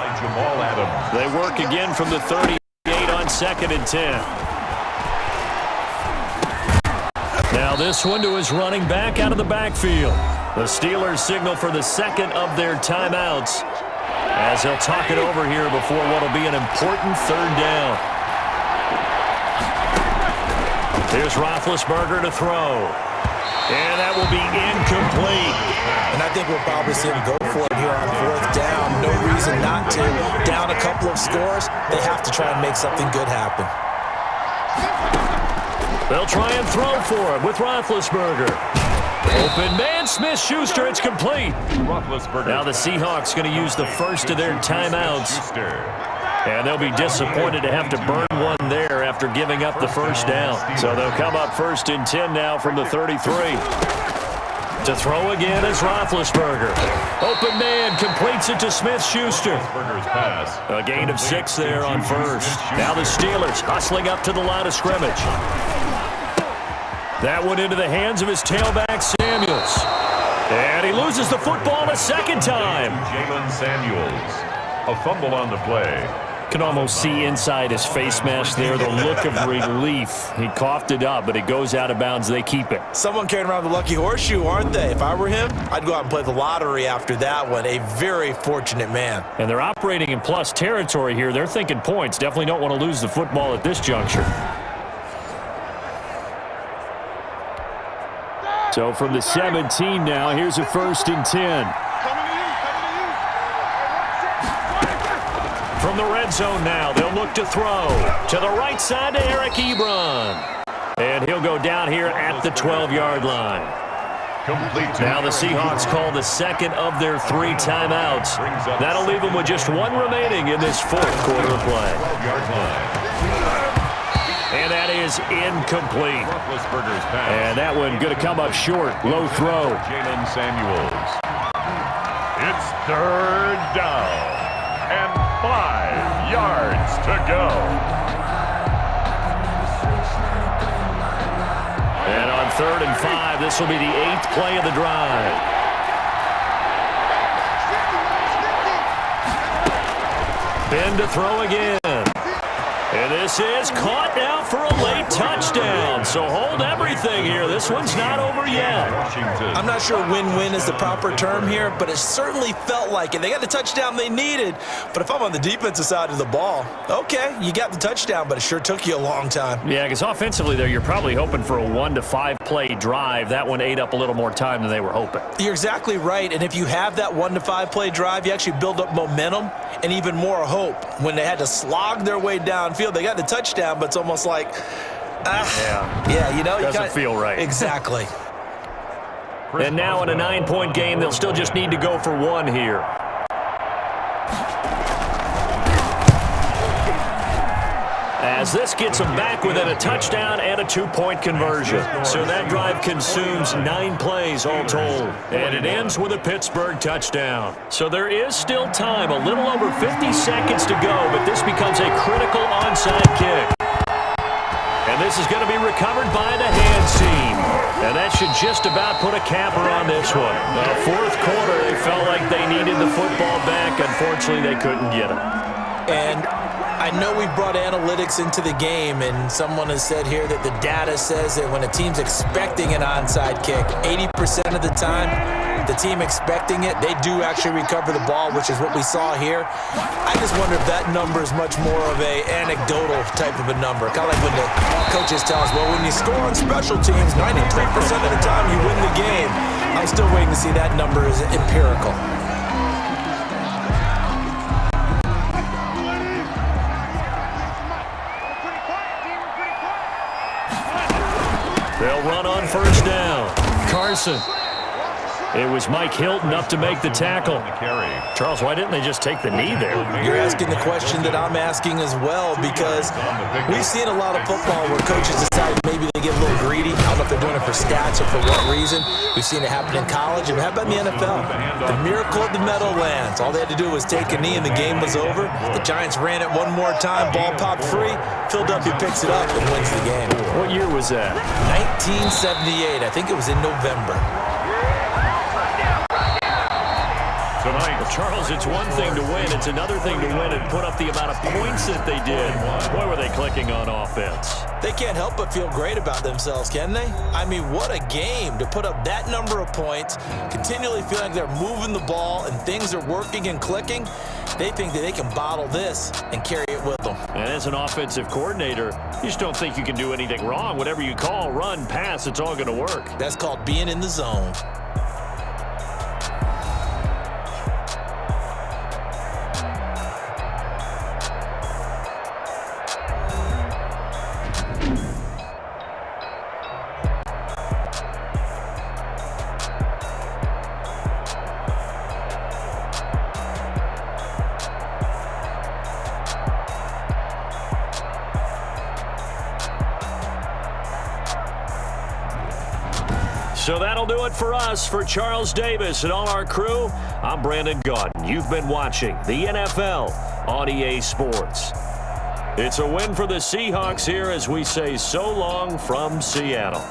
They work again from the 38 on 2nd and 10. Now this one to his running back out of the backfield. The Steelers signal for the second of their timeouts as they'll talk it over here before what will be an important third down. Here's Roethlisberger to throw. And that will be incomplete. And I think we'll probably see him go for it here on fourth down. No reason not to. Down a couple of scores, they have to try and make something good happen. They'll try and throw for it with Roethlisberger. Open man, Smith-Schuster, it's complete. Now the Seahawks going to use the first of their timeouts. And they'll be disappointed to have to burn one there after giving up the first down. So they'll come up 1st and 10 now from the 33. To throw again is Roethlisberger. Open man completes it to Smith-Schuster. A gain of 6 there on first. Now the Steelers hustling up to the line of scrimmage. That one into the hands of his tailback, Samuels. And he loses the football a second time. Jalen Samuels. A fumble on the play. Can almost see inside his face mask there the look of relief. He coughed it up, but it goes out of bounds. They keep it. Someone carrying around the lucky horseshoe, aren't they? If I were him, I'd go out and play the lottery after that one. A very fortunate man. And they're operating in plus territory here. They're thinking points. Definitely don't want to lose the football at this juncture. So from the 17 now, here's a 1st and 10. From the red zone now, they'll look to throw. To the right side to Eric Ebron. And he'll go down here at the 12-yard line. Now the Seahawks call the second of their 3 timeouts. That'll leave them with just 1 remaining in this 4th quarter of play. And that is incomplete. And that one going to come up short. Low throw. Jalen Samuels. It's 3rd down. And 5 yards to go. And on 3rd and 5, this will be the 8th play of the drive. Ben to throw again. And this is caught now for a late touchdown. So hold everything here. This one's not over yet. I'm not sure win-win is the proper term here, but it certainly felt like it. They got the touchdown they needed, but if I'm on the defensive side of the ball, okay, you got the touchdown, but it sure took you a long time. Yeah, because offensively there, you're probably hoping for a 1 to 5 play drive. That one ate up a little more time than they were hoping. You're exactly right, and if you have that 1 to 5 play drive, you actually build up momentum and even more hope. When they had to slog their way downfield, they got the touchdown, but it's almost like, yeah, you know, doesn't feel right. Exactly. And now in a 9-point game, they'll still just need to go for 1 here. As this gets them back within a touchdown and a 2-point conversion. So that drive consumes 9 plays all told. And it ends with a Pittsburgh touchdown. So there is still time, a little over 50 seconds to go, but this becomes a critical onside kick. And this is going to be recovered by the hands team. And that should just about put a capper on this one. The fourth quarter, they felt like they needed the football back. Unfortunately, they couldn't get it. And I know we've brought analytics into the game, and someone has said here that the data says that when a team's expecting an onside kick, 80% of the time, the team expecting it, they do actually recover the ball, which is what we saw here. I just wonder if that number is much more of a anecdotal type of a number. Kind of like when the coaches tell us, well, when you score on special teams, 93% of the time you win the game. I'm still waiting to see that number is empirical. They'll run on first down. Carson. It was Mike Hilton up to make the tackle. Charles, why didn't they just take the knee there? You're asking the question that I'm asking as well, because we've seen a lot of football where coaches decide maybe they get a little greedy. I don't know if they're doing it for stats or for what reason. We've seen it happen in college. And how about in the NFL? The miracle of the Meadowlands. All they had to do was take a knee and the game was over. The Giants ran it one more time. Ball popped free. Philadelphia picks it up and wins the game. What year was that? 1978. I think it was in November. Well, Charles, it's one thing to win. It's another thing to win and put up the amount of points that they did. Boy, were they clicking on offense. They can't help but feel great about themselves, can they? I mean, what a game to put up that number of points, continually feeling like they're moving the ball and things are working and clicking. They think that they can bottle this and carry it with them. And as an offensive coordinator, you just don't think you can do anything wrong. Whatever you call, run, pass, it's all going to work. That's called being in the zone. So that'll do it for us. For Charles Davis and all our crew, I'm Brandon Gaudin. You've been watching the NFL on EA Sports. It's a win for the Seahawks here as we say so long from Seattle.